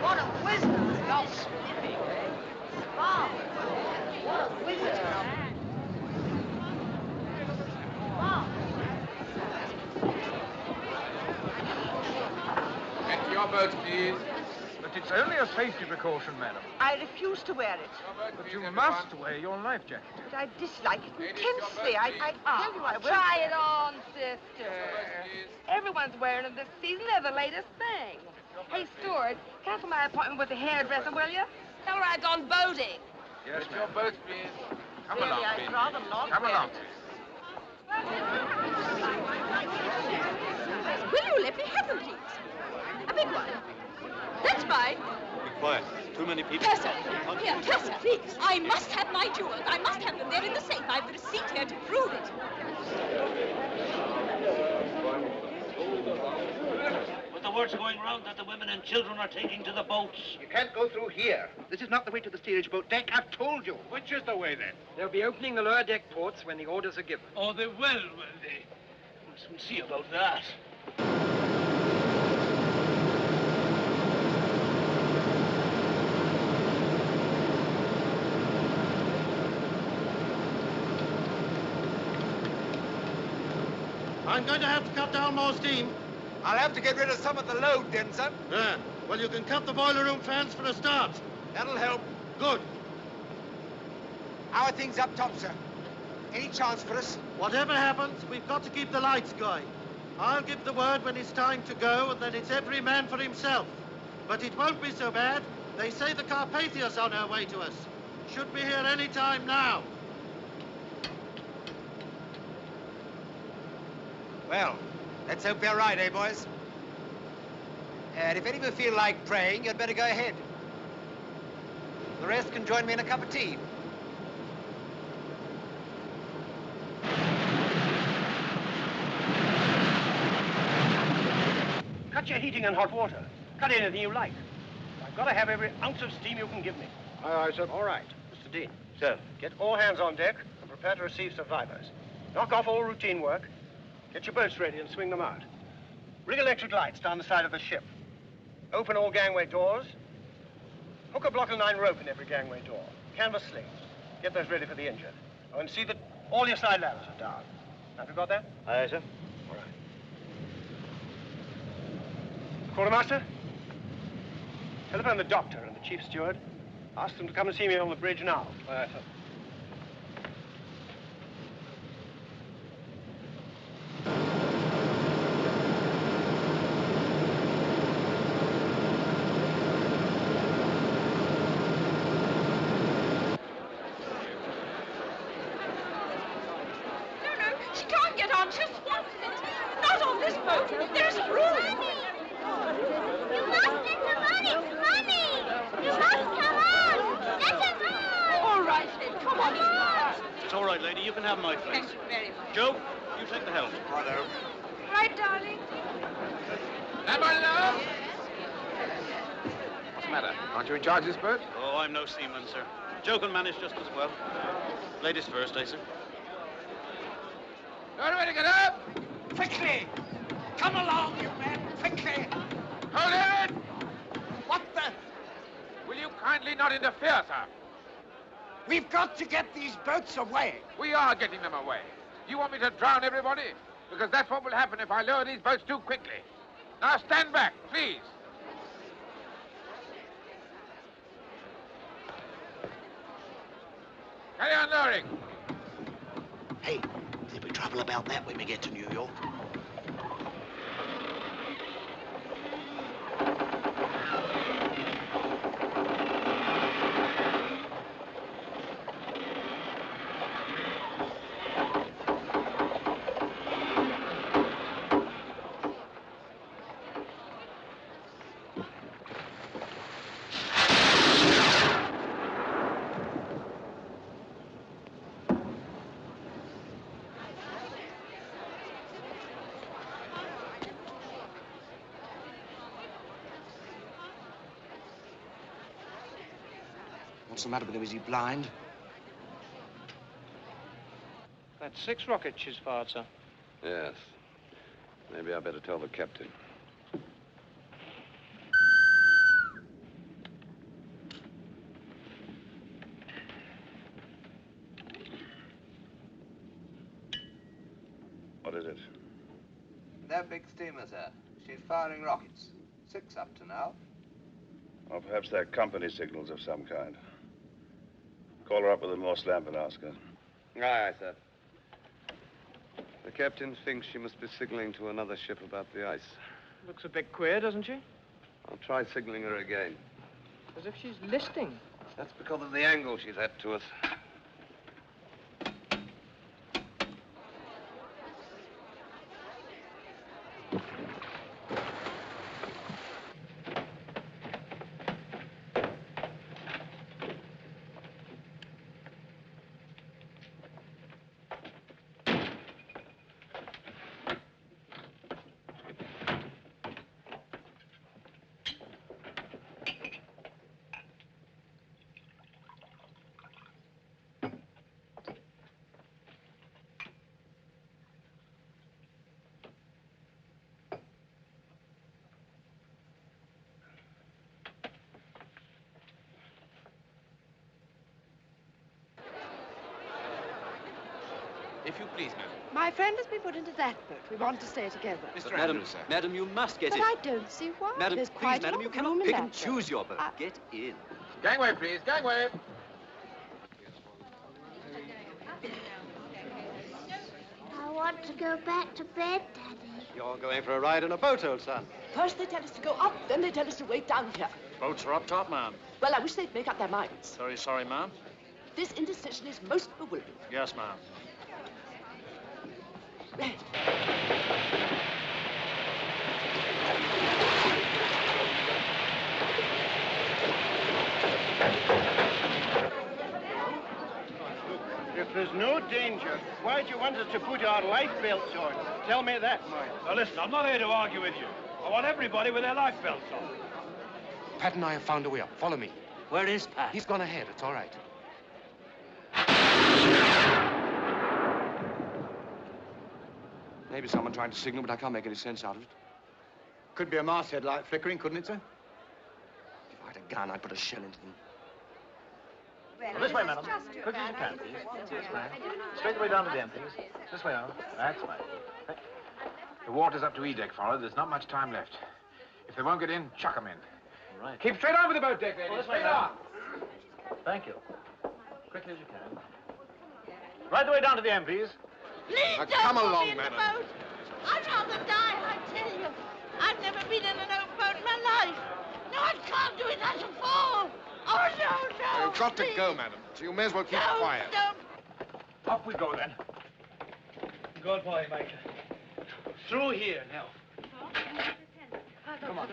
What a wizard! Y'all slipping. Wow. What a wizard. Wow. Get to your boats, please. But it's only a safety precaution, madam. I refuse to wear it. But you must wear your life jacket. But I dislike it intensely. I tell you I will. Try it on, sister. Everyone's wearing them this season. They're the latest thing. Hey, Stuart, cancel my appointment with the hairdresser, will you? Tell her I've gone boating. Yes, your boats, please. Come Really, along, I'd please. rather not Come wear along, it. please. Will you let me have them, please? A big one. That's fine. Be quiet. Too many people. Yes, sir. Here, yes, sir. Please. I must have my jewels. I must have them. They're in the safe. I've the receipt here to prove it. But the word's going round that the women and children are taking to the boats. You can't go through here. This is not the way to the steerage boat deck. I've told you. Which is the way, then? They'll be opening the lower deck ports when the orders are given. Oh, they will they? Mustn't see about that. I'm going to have to cut down more steam. I'll have to get rid of some of the load, Denson. Yeah. Well, you can cut the boiler room fans for a start. That'll help. Good. How are things up top, sir? Any chance for us? Whatever happens, we've got to keep the lights going. I'll give the word when it's time to go, and then it's every man for himself. But it won't be so bad. They say the Carpathia's on her way to us. Should be here any time now. Well, let's hope they're right, eh, boys? And if any of you feel like praying, you'd better go ahead. The rest can join me in a cup of tea. Cut your heating and hot water. Cut anything you like. I've got to have every ounce of steam you can give me. Aye, aye, sir. All right. Mr. Dean. Sir. Get all hands on deck and prepare to receive survivors. Knock off all routine work. Get your boats ready and swing them out. Rig electric lights down the side of the ship. Open all gangway doors. Hook a block of 9 rope in every gangway door. Canvas slings. Get those ready for the injured. Oh, and see that all your side ladders are down. Have you got that? Aye, sir. All right. Quartermaster? Telephone the doctor and the chief steward. Ask them to come and see me on the bridge now. Aye, sir. She can't get on. She'll swamp it. Not on this boat. There isn't room. You must get the money! Money! You must come on! Let us on! All right, then. Come on in. It's all right, lady. You can have my place. Thank you very much. Joe, you take the helm. Righto. Right, darling. What's the matter? Aren't you in charge of this boat? Oh, I'm no seaman, sir. Joe can manage just as well. Ladies first, eh, sir? Everybody get up! Quickly! Come along, you men! Quickly! Hold it! What the? Will you kindly not interfere, sir? We've got to get these boats away. We are getting them away. Do you want me to drown everybody? Because that's what will happen if I lower these boats too quickly. Now stand back, please. Carry on lowering. Hey, there'll be trouble about that when we get to New York. What's the matter with him? Is he blind? That's 6 rockets she's fired, sir. Yes. Maybe I better tell the captain. What is it? That big steamer, sir. She's firing rockets. 6 up to now. Or perhaps they're company signals of some kind. Call her up with a Morse lamp and ask her. Aye, aye, sir. The captain thinks she must be signaling to another ship about the ice. Looks a bit queer, doesn't she? I'll try signaling her again. As if she's listing. That's because of the angle she's at to us. If you please, madam. My friend has been put into that boat. We want to stay together. Mr. Madam, Andrews, sir. madam, you must get But in. I don't see why. Madam, There's please, quite madam, a you lot of cannot room in pick that and choose boat. your boat. Get in. Gangway, please, gangway. I want to go back to bed, Daddy. You're going for a ride in a boat, old son. First they tell us to go up, then they tell us to wait down here. Boats are up top, ma'am. Well, I wish they'd make up their minds. Very sorry, ma'am. This indecision is most bewildering. Yes, ma'am. If there's no danger, why do you want us to put our life belts on? Tell me that, Mike. Now listen, I'm not here to argue with you. I want everybody with their life belts on. Pat and I have found a way up. Follow me. Where is Pat? He's gone ahead. It's all right. Maybe someone trying to signal, but I can't make any sense out of it. Could be a masthead light flickering, couldn't it, sir? If I had a gun, I'd put a shell into them. Well, this way, madam. Quick as you can, please. This way. Straight away down to the end, please. This way, madam. That's right. The water's up to E-deck, Farrell. There's not much time left. If they won't get in, chuck them in. All right. Keep straight on with the boat deck, ladies. This way, Straight on. madam. Thank you. Quickly as you can. Right the way down to the end, please. Please Now, don't come put along, me in madam. the boat. I'd rather die, I tell you. I've never been in an open boat in my life. No, I can't do it. I shall fall. Oh, no, no. You've got to please. go, madam. So you may as well keep No, quiet. don't. Off we go, then. Good boy, Mike. Through here now. Come on.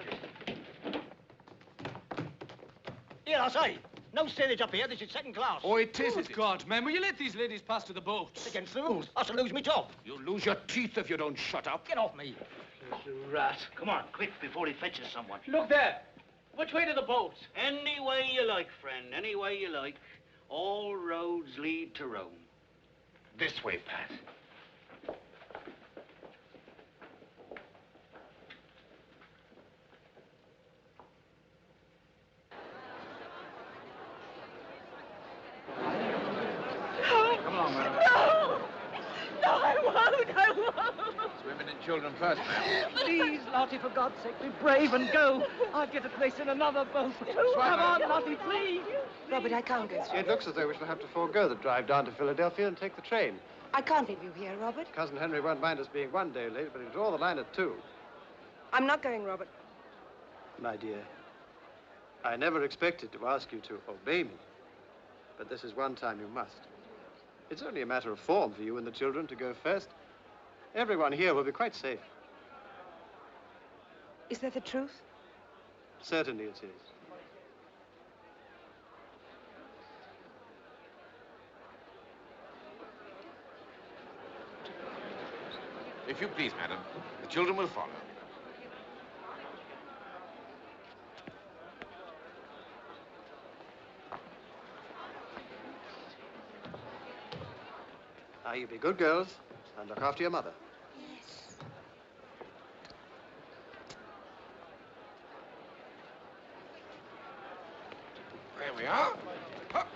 Here, I say. No steerage up here. This is second class. Oh, it is. Good God, man, will you let these ladies pass to the boats? Against the rules. I shall lose me job. You'll lose your teeth if you don't shut up. Get off me. You rat. Come on, quick, before he fetches someone. Look there. Which way to the boats? Any way you like, friend. Any way you like. All roads lead to Rome. This way, Pat. Come along, madam. No! No, I won't. It's women and children first, ma'am. Please, Lottie, for God's sake, be brave and go. I'll get a place in another boat. Come on, Lottie, please. Robert, I can't go through. It looks as though we shall have to forego the drive down to Philadelphia and take the train. I can't leave you here, Robert. Cousin Henry won't mind us being 1 day late, but he'll draw the line at 2. I'm not going, Robert. My dear, I never expected to ask you to obey me, but this is one time you must. It's only a matter of form for you and the children to go first. Everyone here will be quite safe. Is that the truth? Certainly it is. If you please, madam, the children will follow. Now, you be good girls and look after your mother. Yes. There we are. Hup.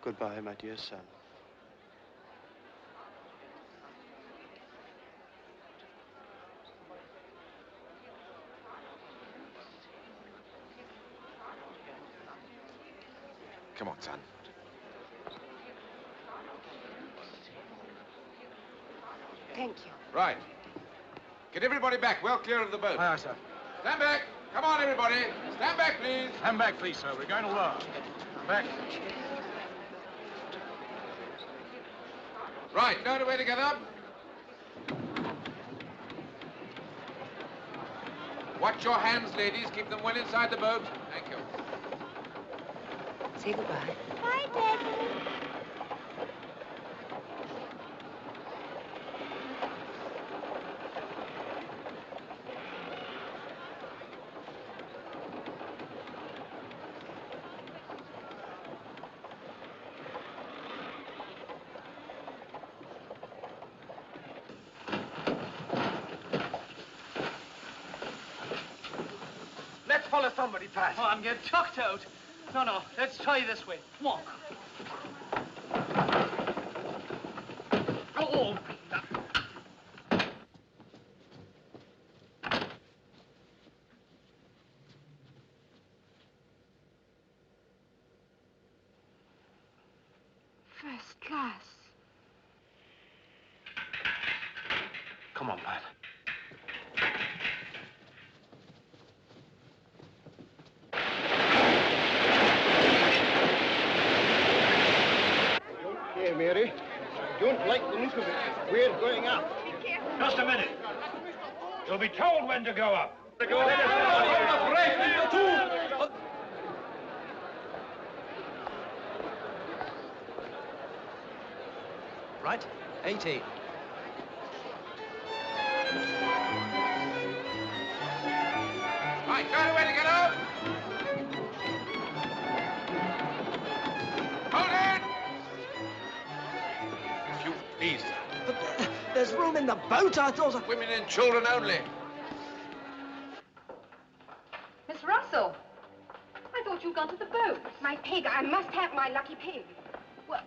Goodbye, my dear son. Come on, son. Thank you. Right. Get everybody back, well clear of the boat. Aye, aye, sir. Stand back. Come on, everybody. Stand back, please. Stand back, please, sir. We're going to lower. Back. Right, stowed away together. Watch your hands, ladies. Keep them well inside the boat. Thank you. Say goodbye. Bye, Daddy. follow somebody, Pat. Oh, I'm getting chucked out. No, let's try this way. Come on. Oh, First class. Come on, Pat. Here, Mary. I don't like the look of it. We're going up. Just a minute. You'll be told when to go up. Right? 18. Right, show me where to get up. Hold it! If you please, sir. but there's room in the boat. I thought... Women and children only. Miss Russell, I thought you'd gone to the boat. My pig. I must have my lucky pig. Well,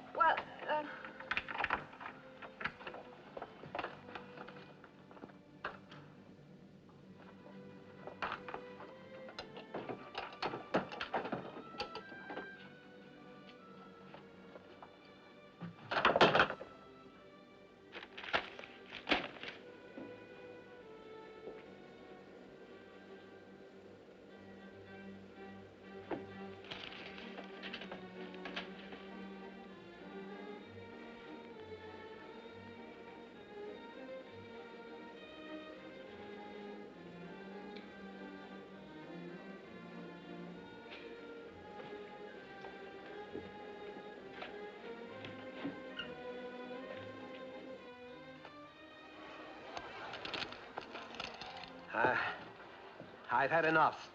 I've had enough.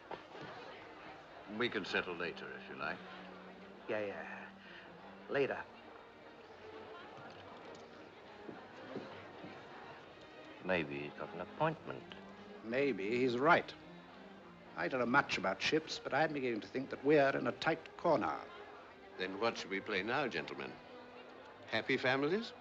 We can settle later, if you like. Yeah. Later. Maybe he's got an appointment. Maybe he's right. I don't know much about ships, but I'm beginning to think that we're in a tight corner. Then what should we play now, gentlemen? Happy families?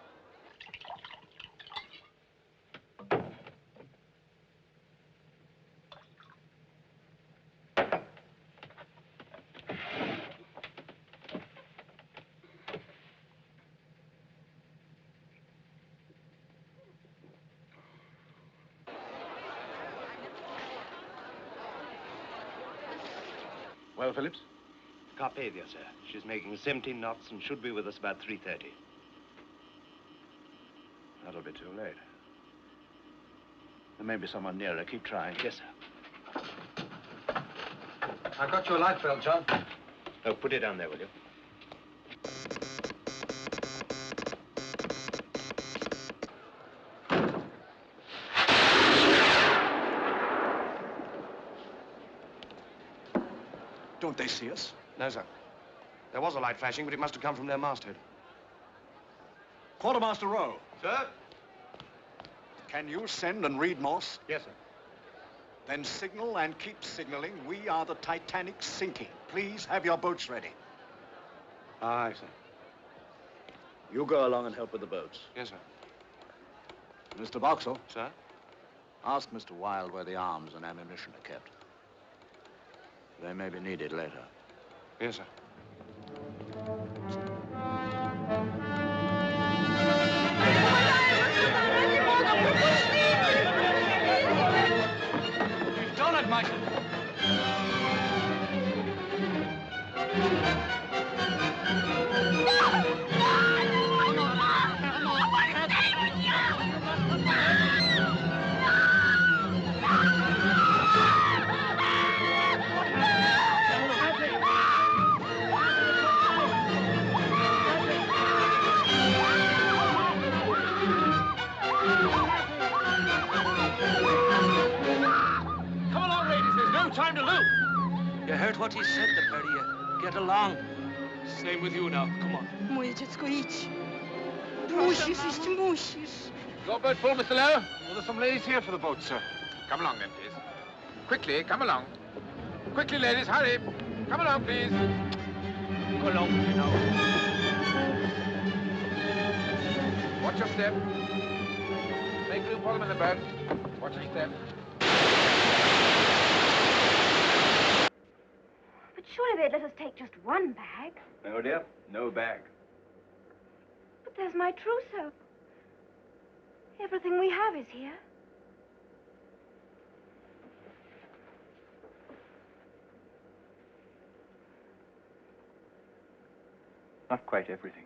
Well, Phillips? Carpathia, sir. She's making 17 knots and should be with us about 3:30. That'll be too late. There may be someone nearer. Keep trying. Yes, sir. I got your life belt, John. Oh, put it down there, will you? Don't they see us? No, sir. There was a light flashing, but it must have come from their masthead. Quartermaster Rowe. Sir? Can you send and read Morse? Yes, sir. Then signal and keep signaling. We are the Titanic sinking. Please have your boats ready. Aye, sir. You go along and help with the boats. Yes, sir. Mr. Boxall. Sir? Ask Mr. Wilde where the arms and ammunition are kept. They may be needed later. Yes, sir. You've done it, Michael. Come along, ladies. There's no time to lose. You heard what he said, the pair of you. Get along. Same with you now. Come on. Moje dziecko, idź. Musisz iść, musisz. Your boat full, Mr. Lowe? Well, there's some ladies here for the boat, sir. Come along, then, please. Quickly, come along. Quickly, ladies, hurry. Come along, please. Go along, you know. Watch your step. Make room for them in the boat. Watch your step. But surely they'd let us take just one bag. No, dear. No bag. But there's my trousseau. Everything we have is here. Not quite everything.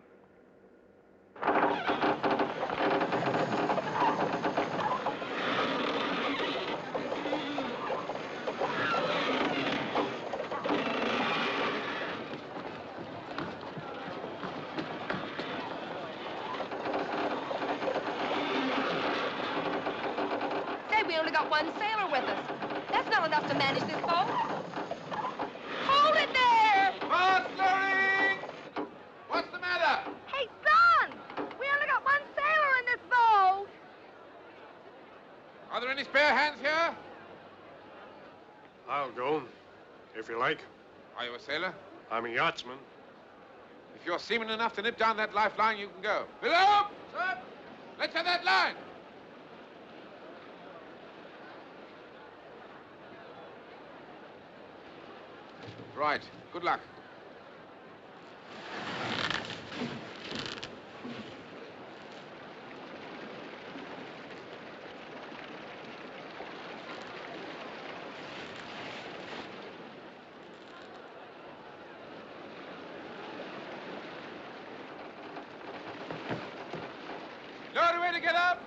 Say, we only got one sailor with us. That's not enough to manage this boat. Hold it there! Fast, Larry! What's the matter? Hey, son! We only got one sailor in this boat. Are there any spare hands here? I'll go, if you like. Are you a sailor? I'm a yachtsman. If you're seaman enough to nip down that lifeline, you can go. Below! Sir! Let's have that line! Right. Good luck. No other way to get up?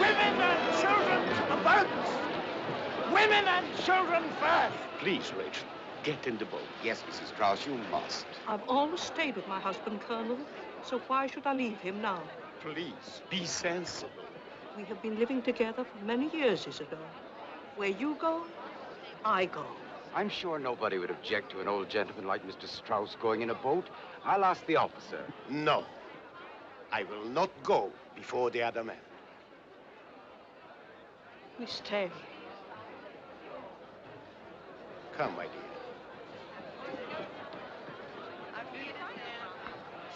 Women and children to the boats! Women and children first! Please, Rachel, get in the boat. Yes, Mrs. Krause, you must. I've always stayed with my husband, Colonel, so why should I leave him now? Please, be sensible. We have been living together for many years, Isidore. Where you go, I go. I'm sure nobody would object to an old gentleman like Mr. Strauss going in a boat. I'll ask the officer. No. I will not go before the other man. We stay. Come, my dear.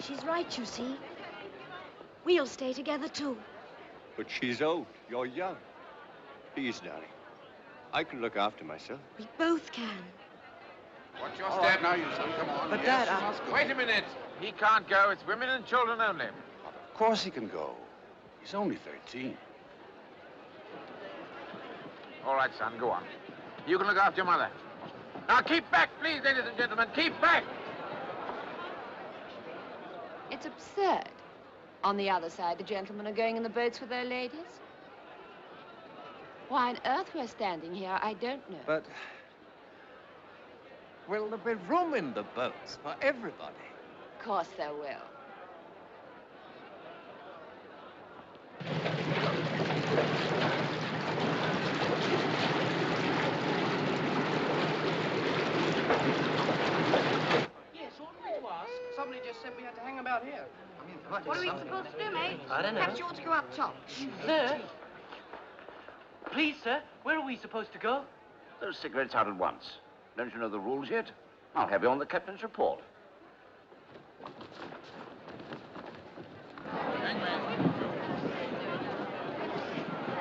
She's right, you see. We'll stay together, too. But she's old. You're young. Please, darling. I can look after myself. We both can. Watch your All step. right, now, you son, come on. But, Yes, Dad, you must go. Wait a minute. He can't go. It's women and children only. Of course he can go. He's only 13. All right, son, go on. You can look after your mother. Now, keep back, please, ladies and gentlemen. Keep back! It's absurd. On the other side, the gentlemen are going in the boats with their ladies. Why on earth we're standing here, I don't know. But will there be room in the boats for everybody? Of course there will. Yes, oughtn't we to ask? Somebody just said we had to hang about here. What are we supposed to do, mate? I don't know. Perhaps you ought to go up top. Sir? Please, sir, where are we supposed to go? Those cigarettes out at once. Don't you know the rules yet? I'll have you on the captain's report.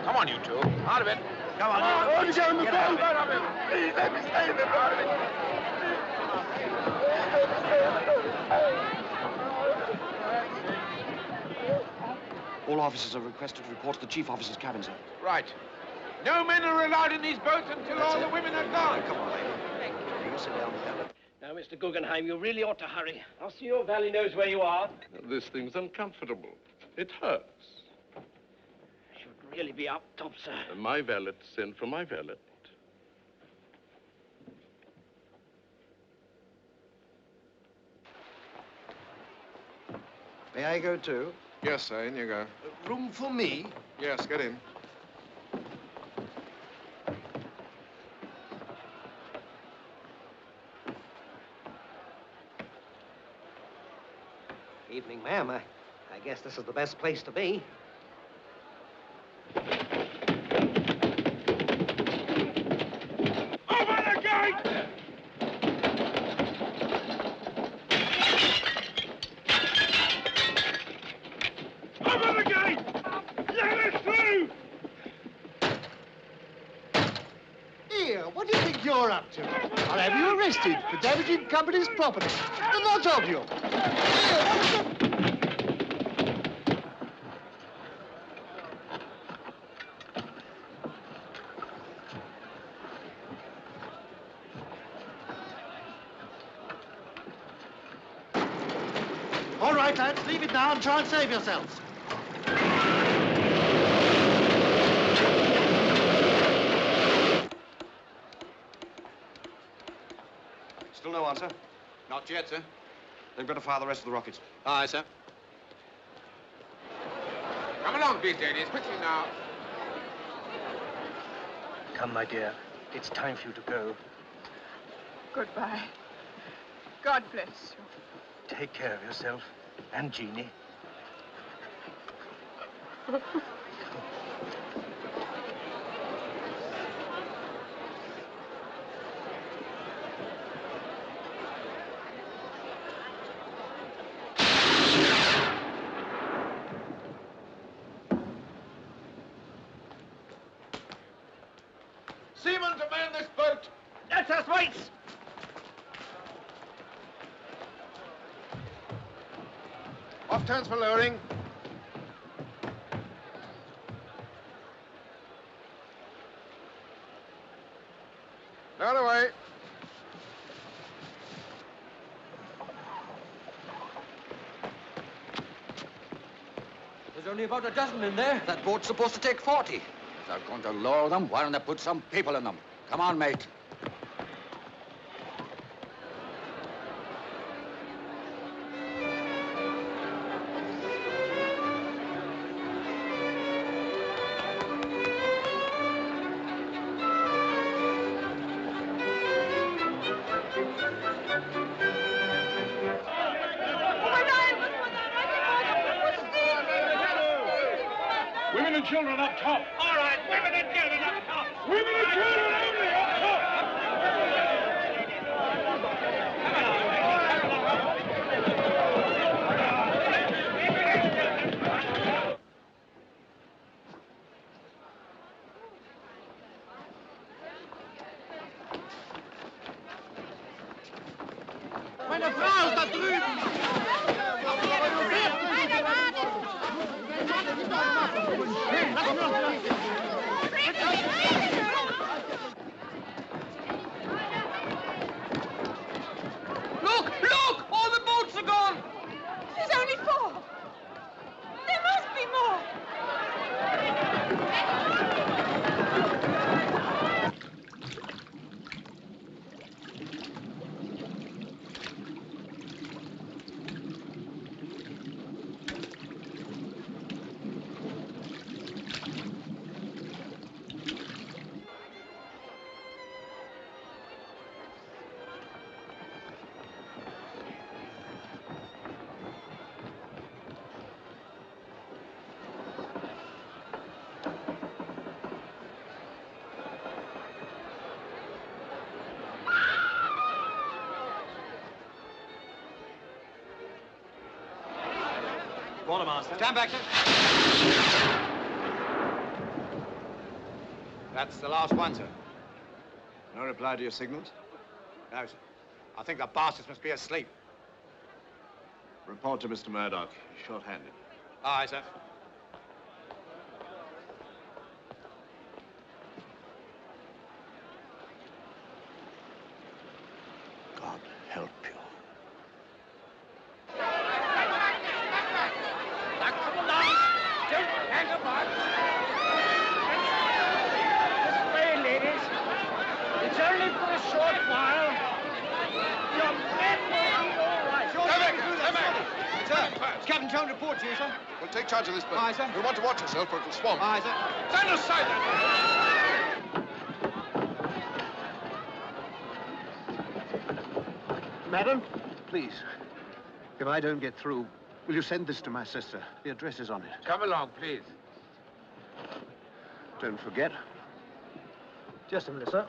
Come on, you two. Out of it. Come on. Get out of it. Please, let me stay in the boat. All officers are requested to report to the chief officer's cabin, sir. Right. No men are allowed in these boats until all the women are gone. Come on, lady. You sit down there. Now, Mr. Guggenheim, you really ought to hurry. I'll see your valley knows where you are. This thing's uncomfortable. It hurts. Should really be up top, sir. My valet sent for my valet. May I go too? Yes, sir, in you go. Room for me? Yes, get in. Evening, ma'am. I guess this is the best place to be. Open the gate! Open the gate! Let us through! Here, what do you think you're up to? I'll have you arrested for damaging company's property. The lot of you. All right, lads, leave it now and try and save yourselves. Still no answer? Not yet, sir. They've got to fire the rest of the rockets. Aye, sir. Come along, please, ladies. Quickly now. Come, my dear. It's time for you to go. Goodbye. God bless you. Take care of yourself and Jeannie. Seaman to man this boat! That's us, mates! Off turns for lowering. Lower away. There's only about a dozen in there. That boat's supposed to take 40. If they're going to lower them, why don't they put some people in them? Come on, mate. Women and children up top. All right, women and children up top. Women and children only up top. Meine Frau ist da drüben! Look! Look! All the boats are gone! There's only 4. There must be more. Quartermaster. Stand back, sir. That's the last one, sir. No reply to your signals? No, sir. I think the bastards must be asleep. Report to Mr. Murdoch. He's short-handed. Aye, sir. God help you. Now, come along. Don't hang about. This way, ladies. It's only for a short while. Your men will be all right. Come back. Sir, it's Captain Jones report to you, sir. We'll take charge of this boat. Aye, sir. You'll want to watch yourself or it'll swamp. Aye, sir. Stand aside, then. Madam, please, if I don't get through, will you send this to my sister? The address is on it. Come along, please. Don't forget. Just a minute, sir.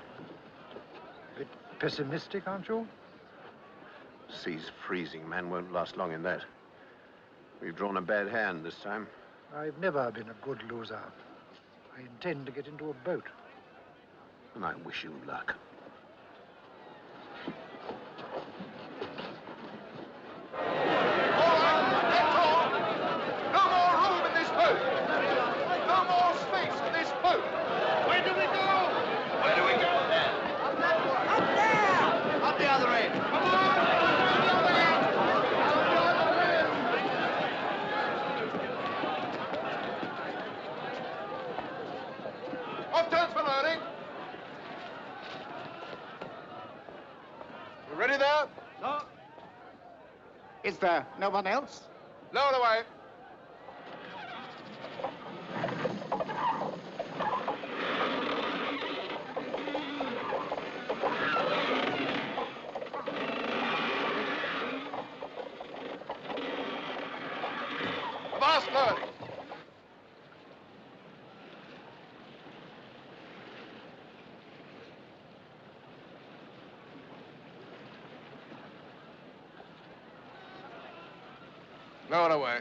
A bit pessimistic, aren't you? Sea's freezing. Man won't last long in that. We've drawn a bad hand this time. I've never been a good loser. I intend to get into a boat. And I wish you luck. No more room in this boat. No more space in this boat. Where do we go? Where do we go? Up there! Up the other end. Come on! Off turns for loading. You ready there? No. Is there no one else? Lower away. Avast loading. Lower away.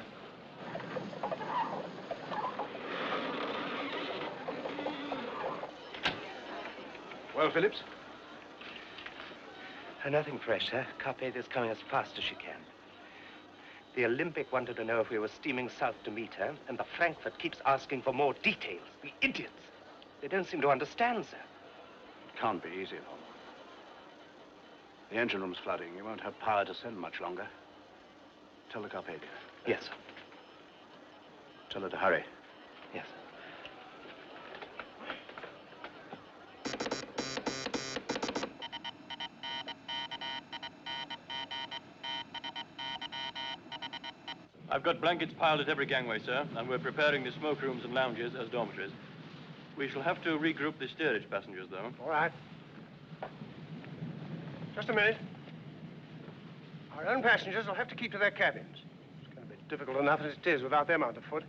Well, Phillips? Nothing fresh, sir. Carpath is coming as fast as she can. The Olympic wanted to know if we were steaming south to meet her, and the Frankfurt keeps asking for more details. The idiots. They don't seem to understand, sir. It can't be easy, though. The engine room's flooding. You won't have power to send much longer. Tell the Carpathia. Yes, sir. Tell her to hurry. Yes, sir. I've got blankets piled at every gangway, sir, and we're preparing the smoke rooms and lounges as dormitories. We shall have to regroup the steerage passengers, though. All right. Just a minute. Our own passengers will have to keep to their cabins. It's going to be difficult enough as it is without them underfoot.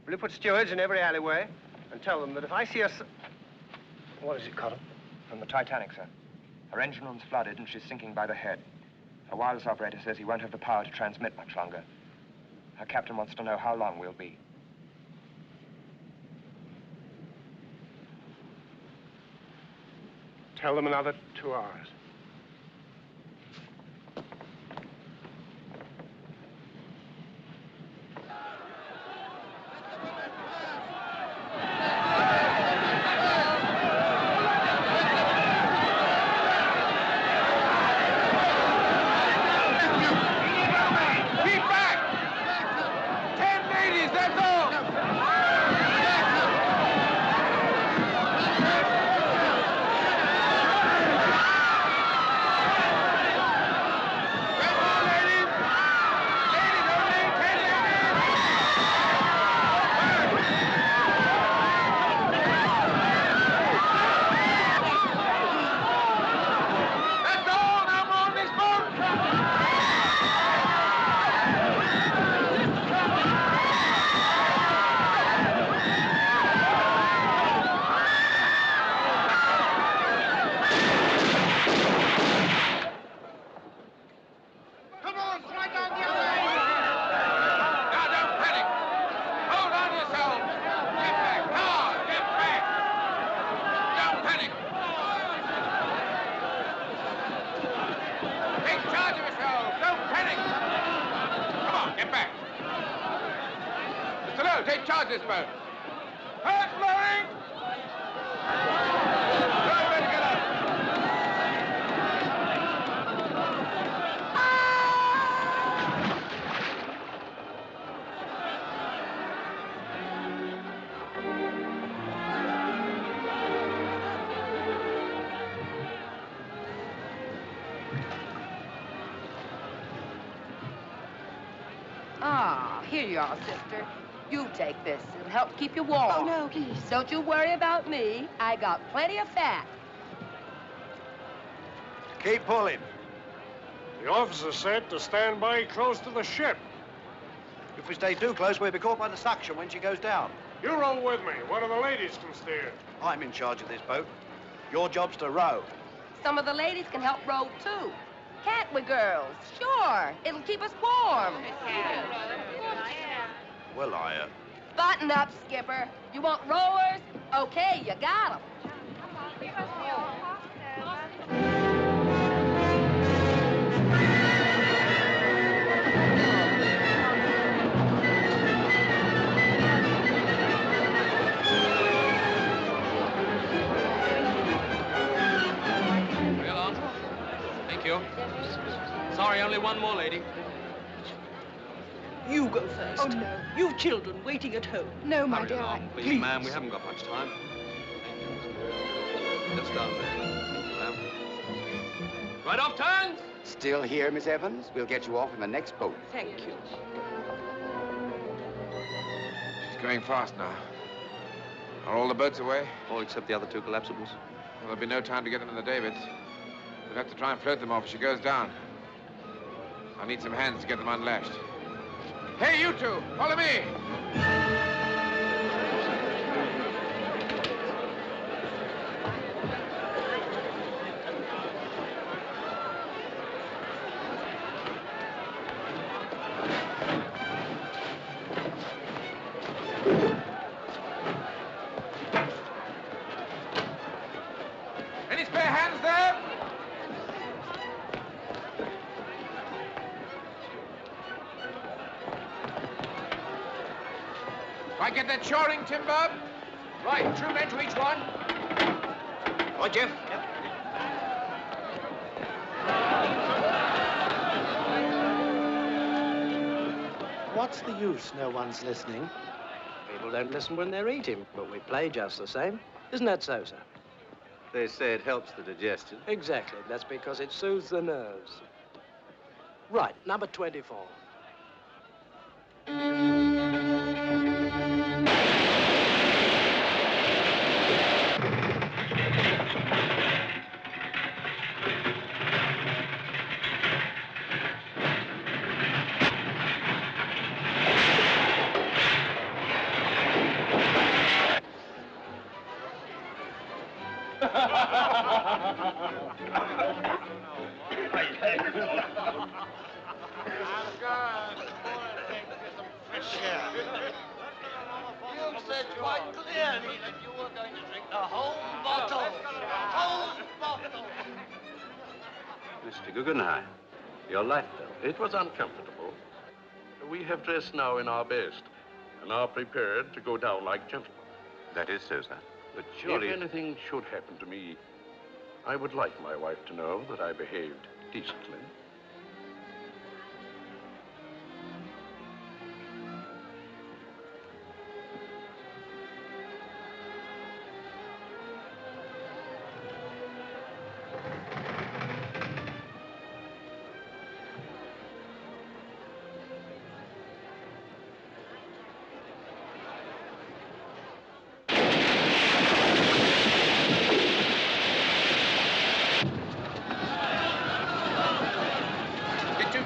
Will you put stewards in every alleyway and tell them that if I see a... What is it, Colin? From the Titanic, sir. Her engine room's flooded and she's sinking by the head. Her wireless operator says he won't have the power to transmit much longer. Her captain wants to know how long we'll be. Tell them another 2 hours. charge of yourselves! Don't panic! Come on, get back. Mr. Lowe, take charge of this boat. Hurts blowing! Better get up. Ah, here you are, sister. You take this. It'll help keep you warm. Oh, no, please. Don't you worry about me. I got plenty of fat. Keep pulling. The officer said to stand by close to the ship. If we stay too close, we'll be caught by the suction when she goes down. You row with me. One of the ladies can steer. I'm in charge of this boat. Your job's to row. Some of the ladies can help row, too. Can't we, girls? Sure. It'll keep us warm. Well, Button up, Skipper. You want rowers? Okay, you got 'em. Reel on. Thank you. Sorry, only one more, lady. You go first. Oh, no. You've children waiting at home. No, my Hurry dear. along, please, ma'am. We haven't got much time. Just down there. Ma'am. Right off turns. Still here, Miss Evans? We'll get you off in the next boat. Thank you. She's going fast now. Are all the boats away? All except the other two collapsibles. Well, there'll be no time to get them in the davits. We'll have to try and float them off if she goes down. I need some hands to get them unlashed. Hey, you two! Follow me! Any spare hands there? I get that shoring, Tim Bob? Right, 2 men to each one. Right, Jeff? What's the use? No one's listening. People don't listen when they're eating, but we play just the same. Isn't that so, sir? They say it helps the digestion. Exactly. That's because it soothes the nerves. Right, number 24. You said quite clearly that you were going to drink the whole bottle. Whole bottle. Mr. Guggenheim, your life belt. It was uncomfortable. We have dressed now in our best and are prepared to go down like gentlemen. That is so, sir. But surely, if anything should happen to me, I would like my wife to know that I behaved decently.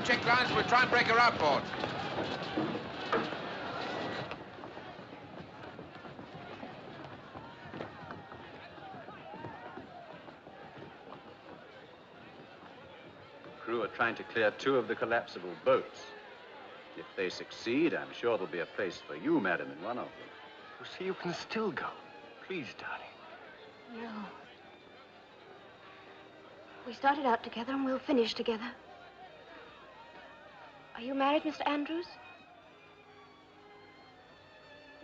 Check lines, we'll try and break her outboard. The crew are trying to clear 2 of the collapsible boats. If they succeed, I'm sure there'll be a place for you, madam, in one of them. You see, you can still go. Please, darling. No. We started out together and we'll finish together. Are you married, Mr. Andrews?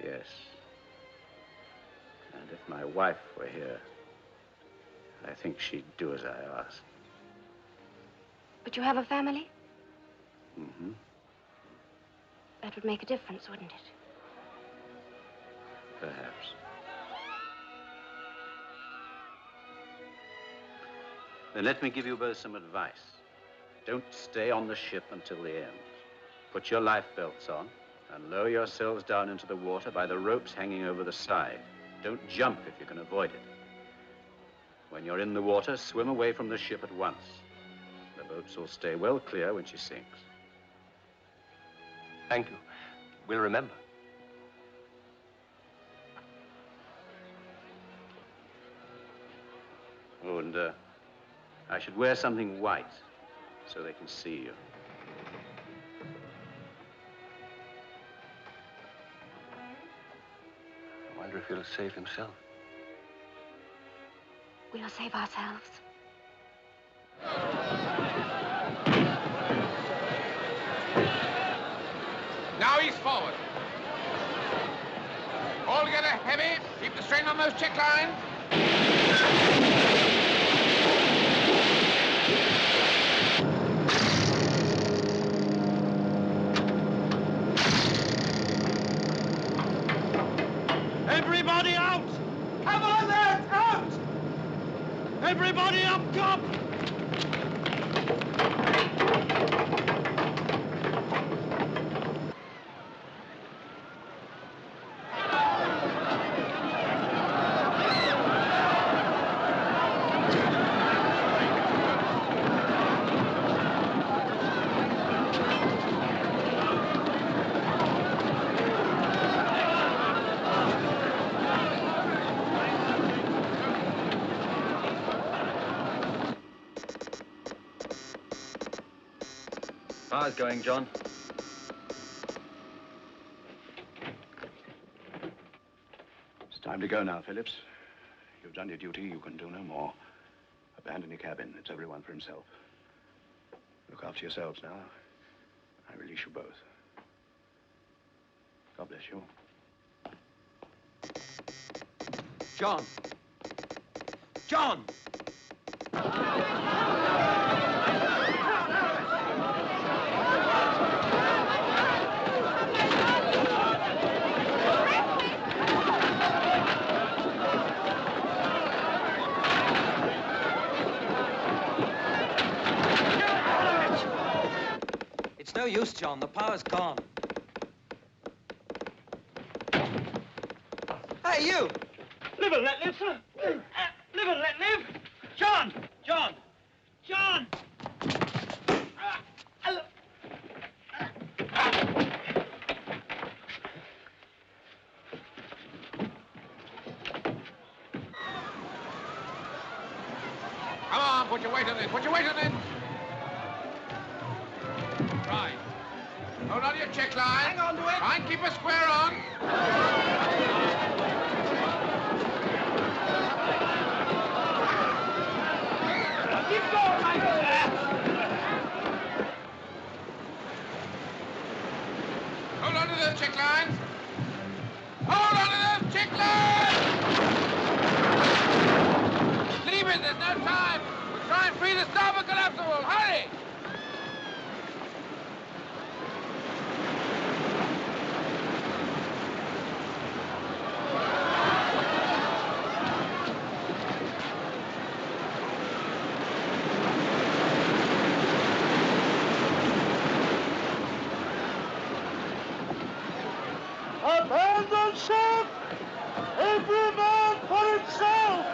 Yes. And if my wife were here, I think she'd do as I asked. But you have a family? Mm-hmm. That would make a difference, wouldn't it? Perhaps. Then let me give you both some advice. Don't stay on the ship until the end. Put your life belts on and lower yourselves down into the water by the ropes hanging over the side. Don't jump if you can avoid it. When you're in the water, swim away from the ship at once. The boats will stay well clear when she sinks. Thank you. We'll remember. Oh, and I should wear something white so they can see you. I wonder if he'll save himself. We'll save ourselves. Now he's forward. All together, heavy. Keep the strain on those check lines. Everybody out! Come on, lads, out! Everybody up top! How's it going, John? It's time to go now, Phillips. You've done your duty. You can do no more. Abandon your cabin. It's everyone for himself. Look after yourselves now. I release you both. God bless you. John! John! It's no use, John. The power's gone. Hey, you! Live and let live, sir. Live and let live. John! John! John! Come on, put your weight on it. Put your weight on it. Right. Hold on to your check line. Hang on to it. Try and keep a square on. Keep going, Michael. Hold on to those check lines. Hold on to those check lines! Leave it, there's no time. We'll try and free the starboard collapsible. Hurry! Abandon ship! Every man for himself!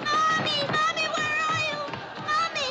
Mommy! Mommy, where are you? Mommy!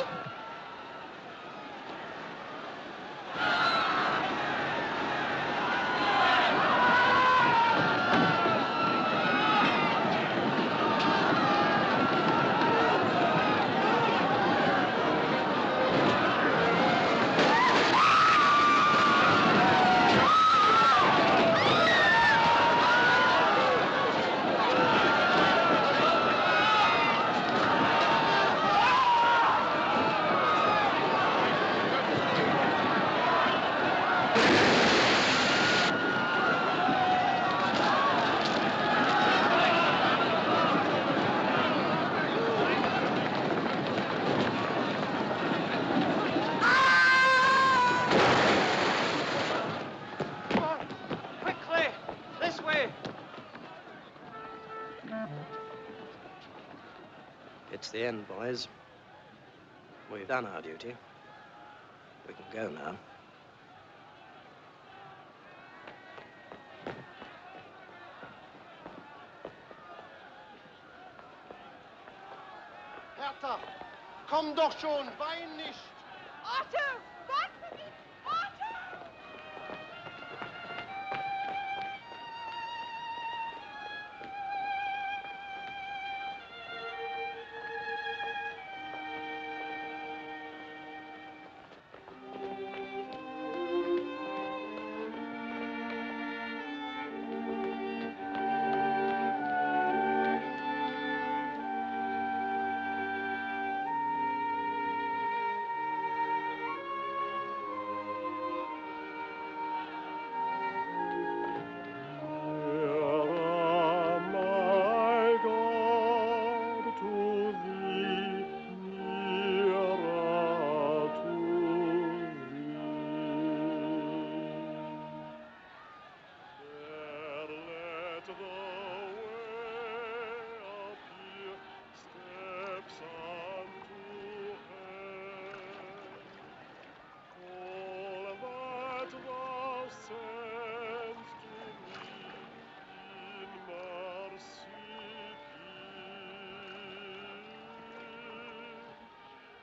It's the end, boys. We've done our duty. We can go now. Hertha, komm doch schon, wein nicht. Otto, wart für mich! Otto!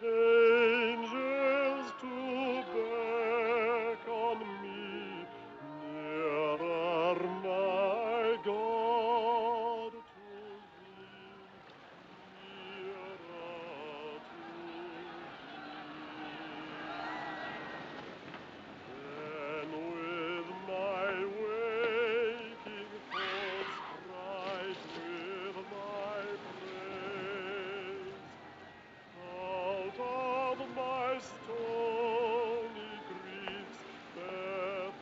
Angels to beckon me nearer, my God, to thee, nearer to thee. Then with my waking thoughts bright with thy praise, out of my stony griefs, Bethel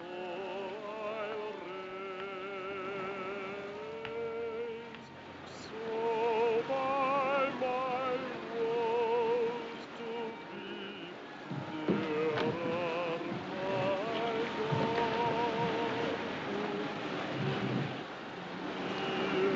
I'll raise. So by my woes to thee, dearer, my God, to thee,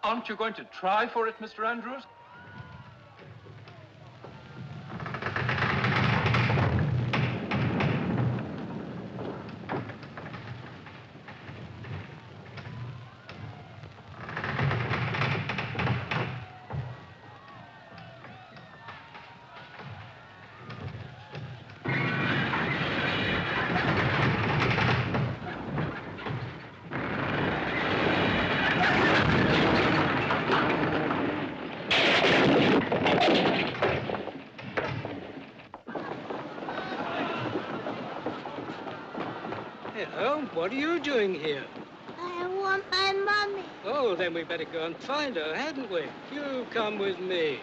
Aren't you going to try for it, Mr. Andrews? Hello, what are you doing here? I want my mommy. Oh, then we better go and find her, hadn't we? You come with me.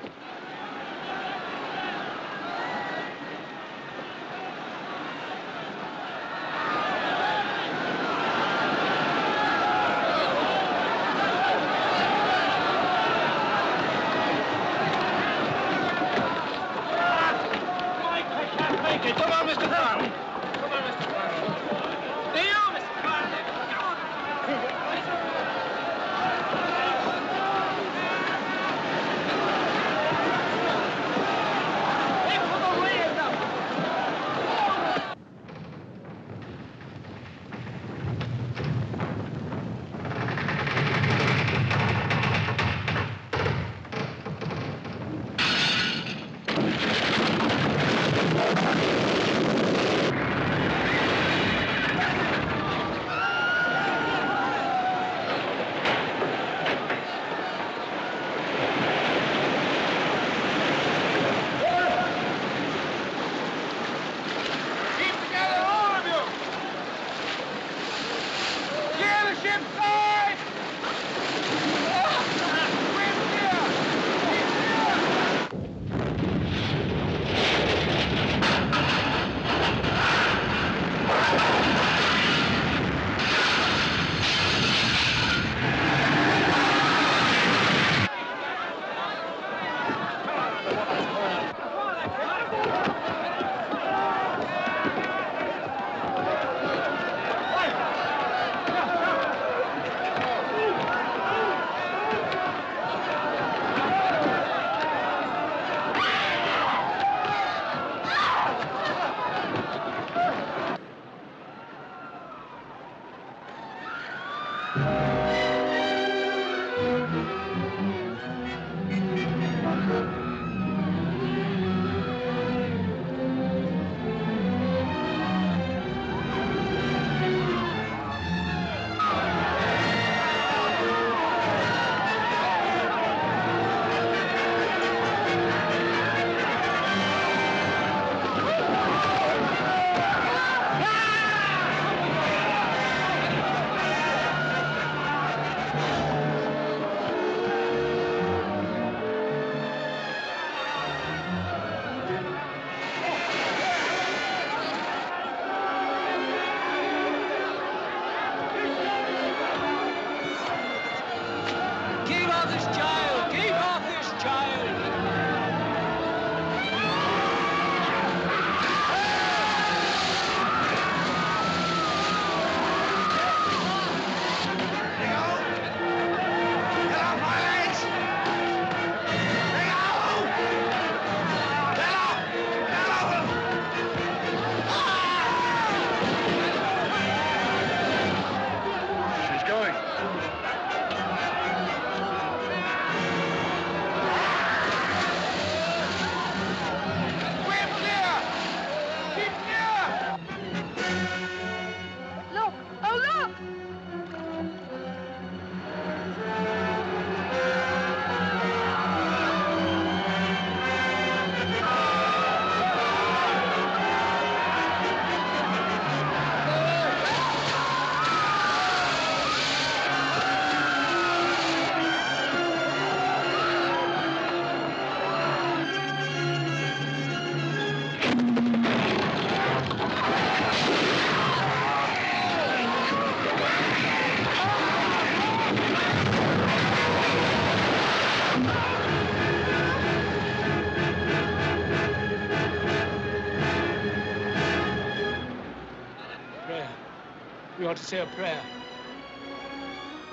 ought to say a prayer.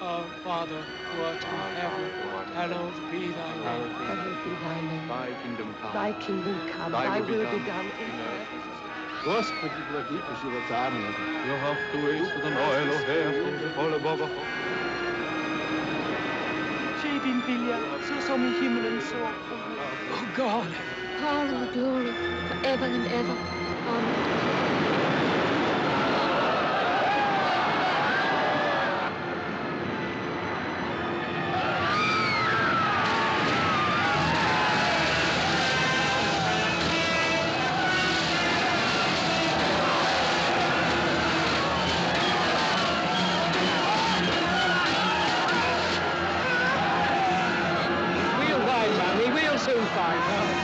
Our Father, who art in heaven, hallowed be thy name. Hallowed be thy name. Thy kingdom come. Thy kingdom come. Thy will be done in earth. Господи, благи по животам. You have to wait for the Noel O'Hare, all above a Ske din vilja, så som i himmelen, så på jorden. Oh, God. Power and glory, forever and ever. Amen. We'll find Mammy. We'll soon find her.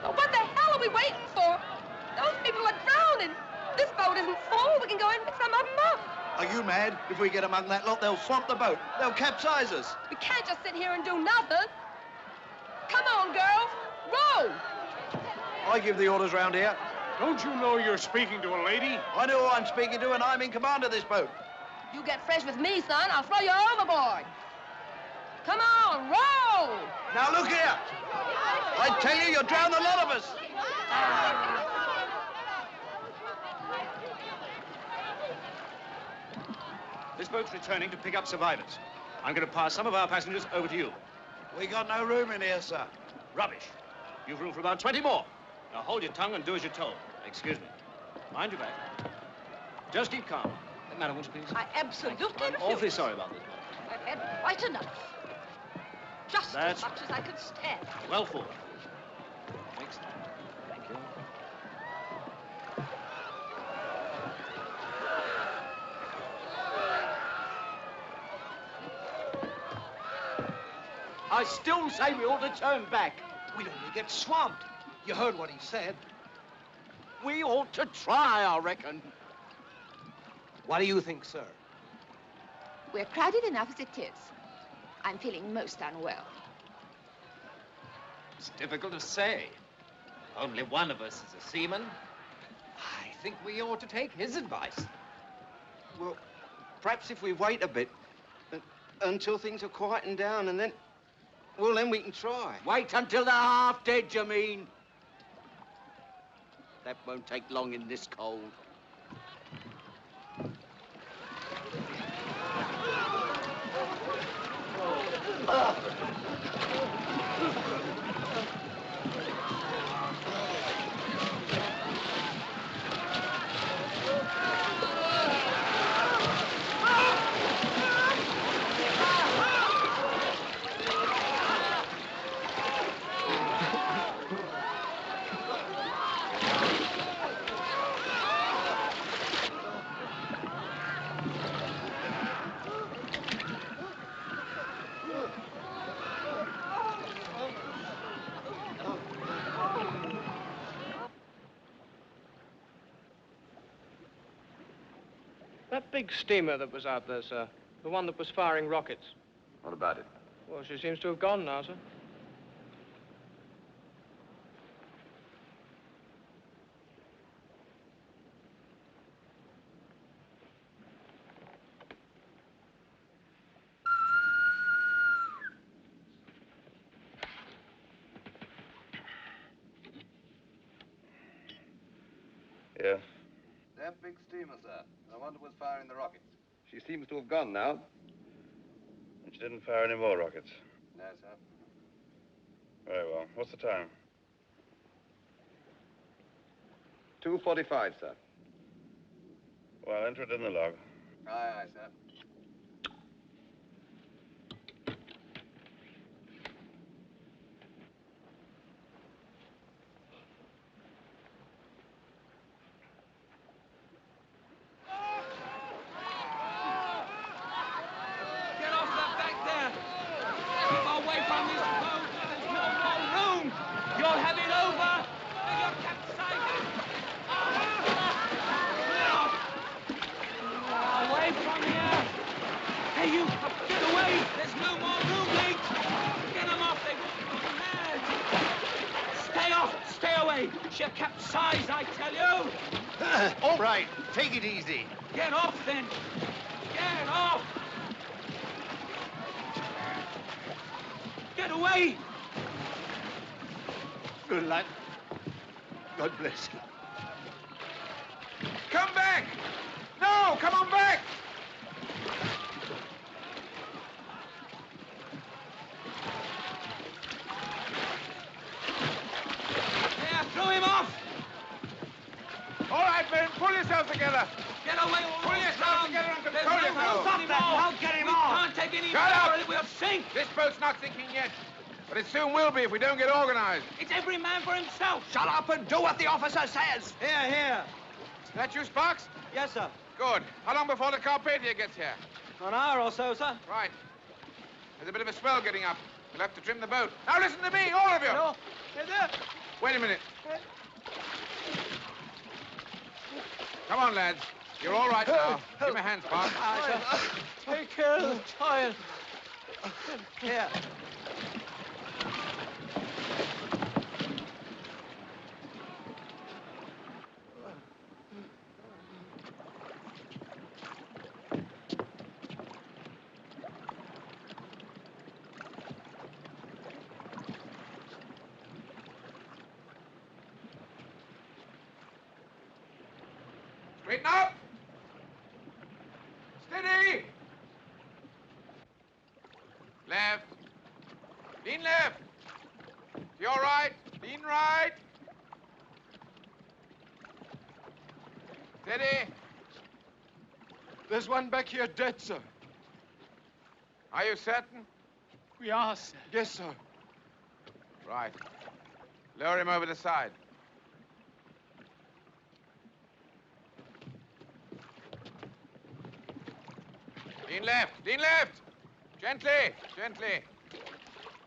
Well, what the hell are we waiting for? Those people are drowning. This boat isn't full. We can go and pick some of them up. Are you mad? If we get among that lot, they'll swamp the boat. They'll capsize us. We can't just sit here and do nothing. Come on, girls. Row. I give the orders round here. Don't you know you're speaking to a lady? I know who I'm speaking to, and I'm in command of this boat. You get fresh with me, son. I'll throw you overboard. Come on, row. Now, look here. I tell you, you'll drown the lot of us. This boat's returning to pick up survivors. I'm going to pass some of our passengers over to you. We got no room in here, sir. Rubbish. You've room for about 20 more. Now hold your tongue and do as you're told. Excuse me. Mind your back. Just keep calm. Madam, won't you please? I absolutely I'm refuse. awfully sorry about this, madam. I've had quite enough. Just That's as much as I can stand. Well forward. Thanks. Thank you. I still say we ought to turn back. We'd only get swamped. You heard what he said. We ought to try, I reckon. What do you think, sir? We're crowded enough as it is. I'm feeling most unwell. It's difficult to say. Only one of us is a seaman. I think we ought to take his advice. Well, perhaps if we wait a bit until things are quieting down, and then, well, then we can try. Wait until they're half dead, you mean? That won't take long in this cold. That big steamer that was out there, sir. The one that was firing rockets. What about it? Well, she seems to have gone now, sir. Yeah. That big steamer, sir. The one that was firing the rockets. She seems to have gone now. And she didn't fire any more rockets. No, sir. Very well. What's the time? 2:45, sir. Well, enter it in the log. Aye, aye, sir. you're having over. And you're capsizing. Away from here. Hey, you, get away. There's no more room, mate. Get them off. They won't go mad. Stay off. Stay away. She'll capsize, I tell you. All right, take it easy. Get off, then. Get off. Get away. Good luck. God bless you. Come back! No, come on back! There, throw him off. All right, men, pull yourselves together. Get away, all Pull those yourselves drums. together and There's control no yourselves. room Stop that. anymore. Now get him we on. can't take any Shut more, up. or we'll sink. This boat's not sinking yet, but it soon will be if we don't get organized. It's every man for himself. Shut up and do what the officer says. Here, here. Is that you, Sparks? Yes, sir. Good. How long before the Carpathia gets here? An hour or so, sir. Right. There's a bit of a swell getting up. We'll have to trim the boat. Now listen to me, all of you. No. There. Wait a minute. Come on, lads. You're all right now. Give me a hand, Sparks. Take care of the child. Here. Straighten up. Steady. Left. Lean left. To your right. Lean right. Steady. There's one back here dead, sir. Are you certain? We are, sir. Yes, sir. Right. Lower him over the side. Lean left. Lean left. Gently. Gently.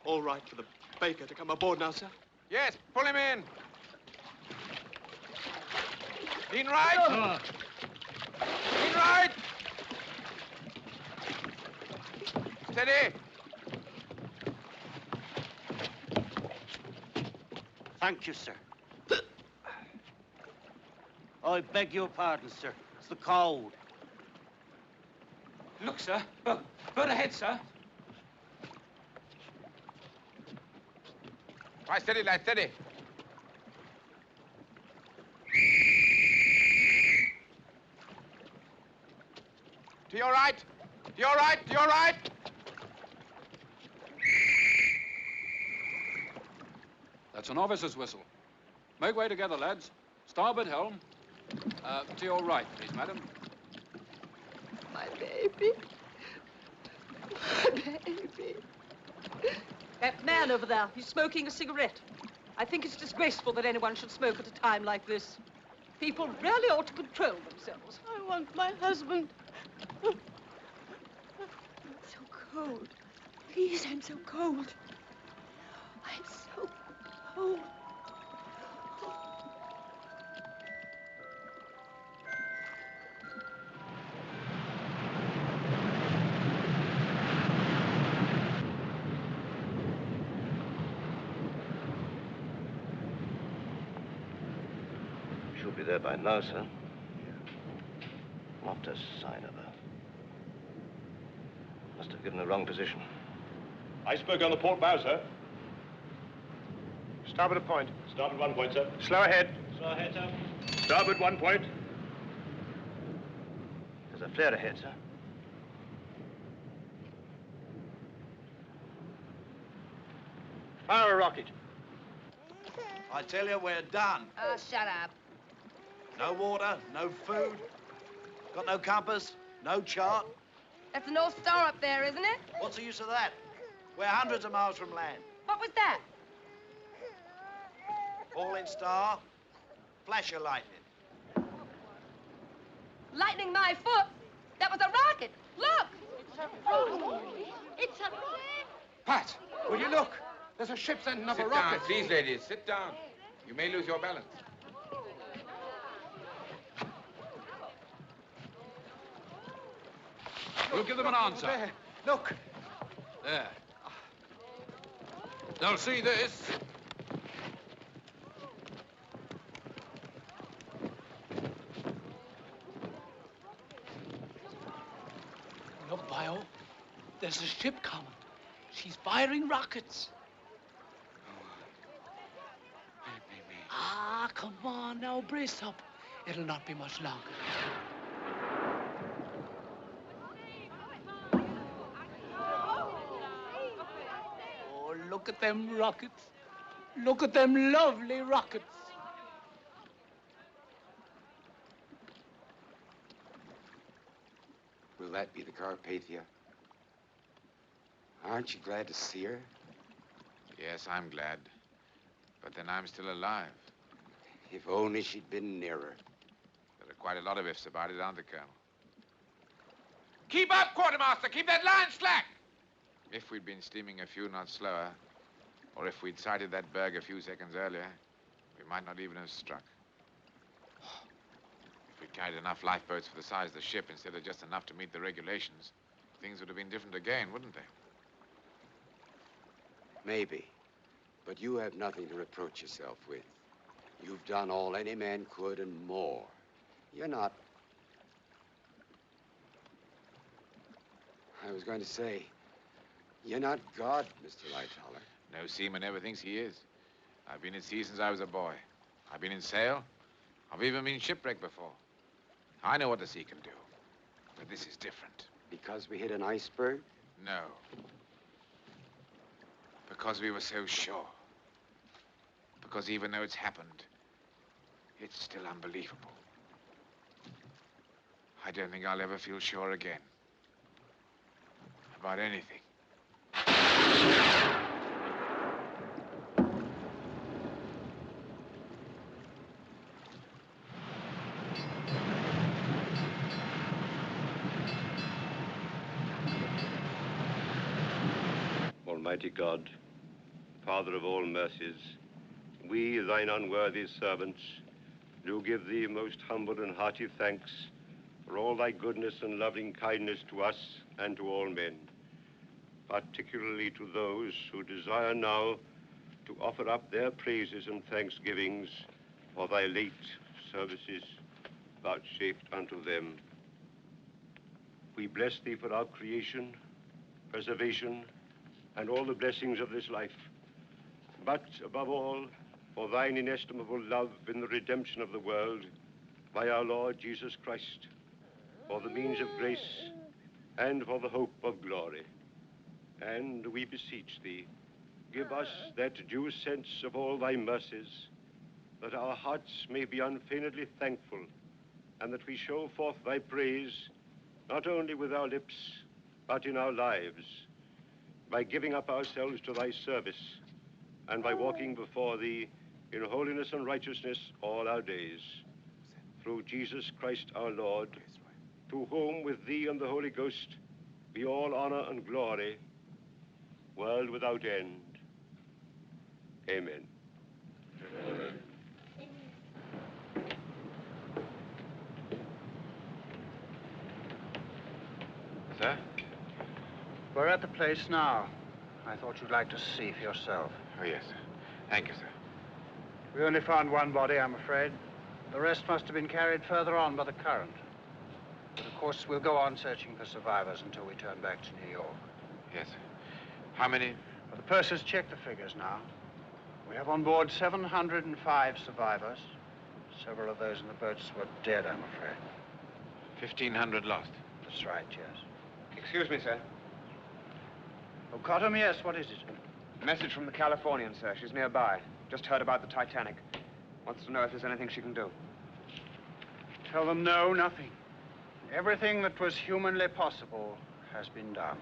All right for the baker to come aboard now, sir? Yes, pull him in. Lean right. Lean right. Steady. Thank you, sir. I beg your pardon, sir. It's the cold. Look, sir. Look. Bird ahead, sir. Right, steady, lad, steady. To your right. To your right. To your right. That's an officer's whistle. Make way together, lads. Starboard helm. To your right, please, madam. My baby. My baby. That man over there, he's smoking a cigarette. I think it's disgraceful that anyone should smoke at a time like this. People really ought to control themselves. I want my husband. I'm so cold. Please, I'm so cold. I'm so cold. She'll be there by now, sir. Not a sign of her. Must have given the wrong position. I spoke on the port bow, sir. Starboard a point. Starboard 1 point, sir. Slow ahead. Slow ahead, sir. Starboard 1 point. There's a flare ahead, sir. Fire a rocket. I tell you, we're done. Oh, shut up. No water, no food. Got no compass, no chart. That's the North Star up there, isn't it? What's the use of that? We're hundreds of miles from land. What was that? Falling star, flash of lightning. Lightning my foot. That was a rocket. Look. It's a rocket. It's a rocket. Pat, will you look? There's a ship sending up a Sit rocket. down, please, ladies. Sit down. You may lose your balance. We'll give them an answer. There. Look. There. They'll see this. Look, Bio. There's a ship coming. She's firing rockets. Ah, come on now, brace up. It'll not be much longer. Oh, look at them rockets. Look at them lovely rockets. Will that be the Carpathia? Aren't you glad to see her? Yes, I'm glad. But then I'm still alive. If only she'd been nearer. There are quite a lot of ifs about it, aren't there, Colonel? Keep up, Quartermaster! Keep that line slack! If we'd been steaming a few knots slower, or if we'd sighted that berg a few seconds earlier, we might not even have struck. If we'd carried enough lifeboats for the size of the ship instead of just enough to meet the regulations, things would have been different again, wouldn't they? Maybe. But you have nothing to reproach yourself with. You've done all any man could and more. You're not... I was going to say, you're not God, Mr. Lightoller. No seaman ever thinks he is. I've been at sea since I was a boy. I've been in sail. I've even been shipwrecked before. I know what the sea can do. But this is different. Because we hit an iceberg? No. Because we were so sure. Because even though it's happened, it's still unbelievable. I don't think I'll ever feel sure again. About anything. Almighty God, Father of all mercies, we, thine unworthy servants, do give thee most humble and hearty thanks for all thy goodness and loving kindness to us and to all men, particularly to those who desire now to offer up their praises and thanksgivings for thy late services vouchsafed unto them. We bless thee for our creation, preservation, and all the blessings of this life, but above all, for thine inestimable love in the redemption of the world by our Lord Jesus Christ, for the means of grace and for the hope of glory. And we beseech thee, give us that due sense of all thy mercies, that our hearts may be unfeignedly thankful, and that we show forth thy praise, not only with our lips, but in our lives, by giving up ourselves to thy service, and by walking before thee in holiness and righteousness all our days. Through Jesus Christ our Lord, to whom with thee and the Holy Ghost be all honor and glory, world without end. Amen. Amen. Sir? We're at the place now. I thought you'd like to see for yourself. Oh, yes, sir. Thank you, sir. We only found one body, I'm afraid. The rest must have been carried further on by the current. But of course, we'll go on searching for survivors until we turn back to New York. Yes, sir. How many? Well, the purser's checked the figures now. We have on board 705 survivors. Several of those in the boats were dead, I'm afraid. 1,500 lost. That's right, yes. Excuse me, sir. Oh, Cottam, yes, what is it? A message from the Californian, sir. She's nearby. Just heard about the Titanic. Wants to know if there's anything she can do. Tell them no, nothing. Everything that was humanly possible has been done.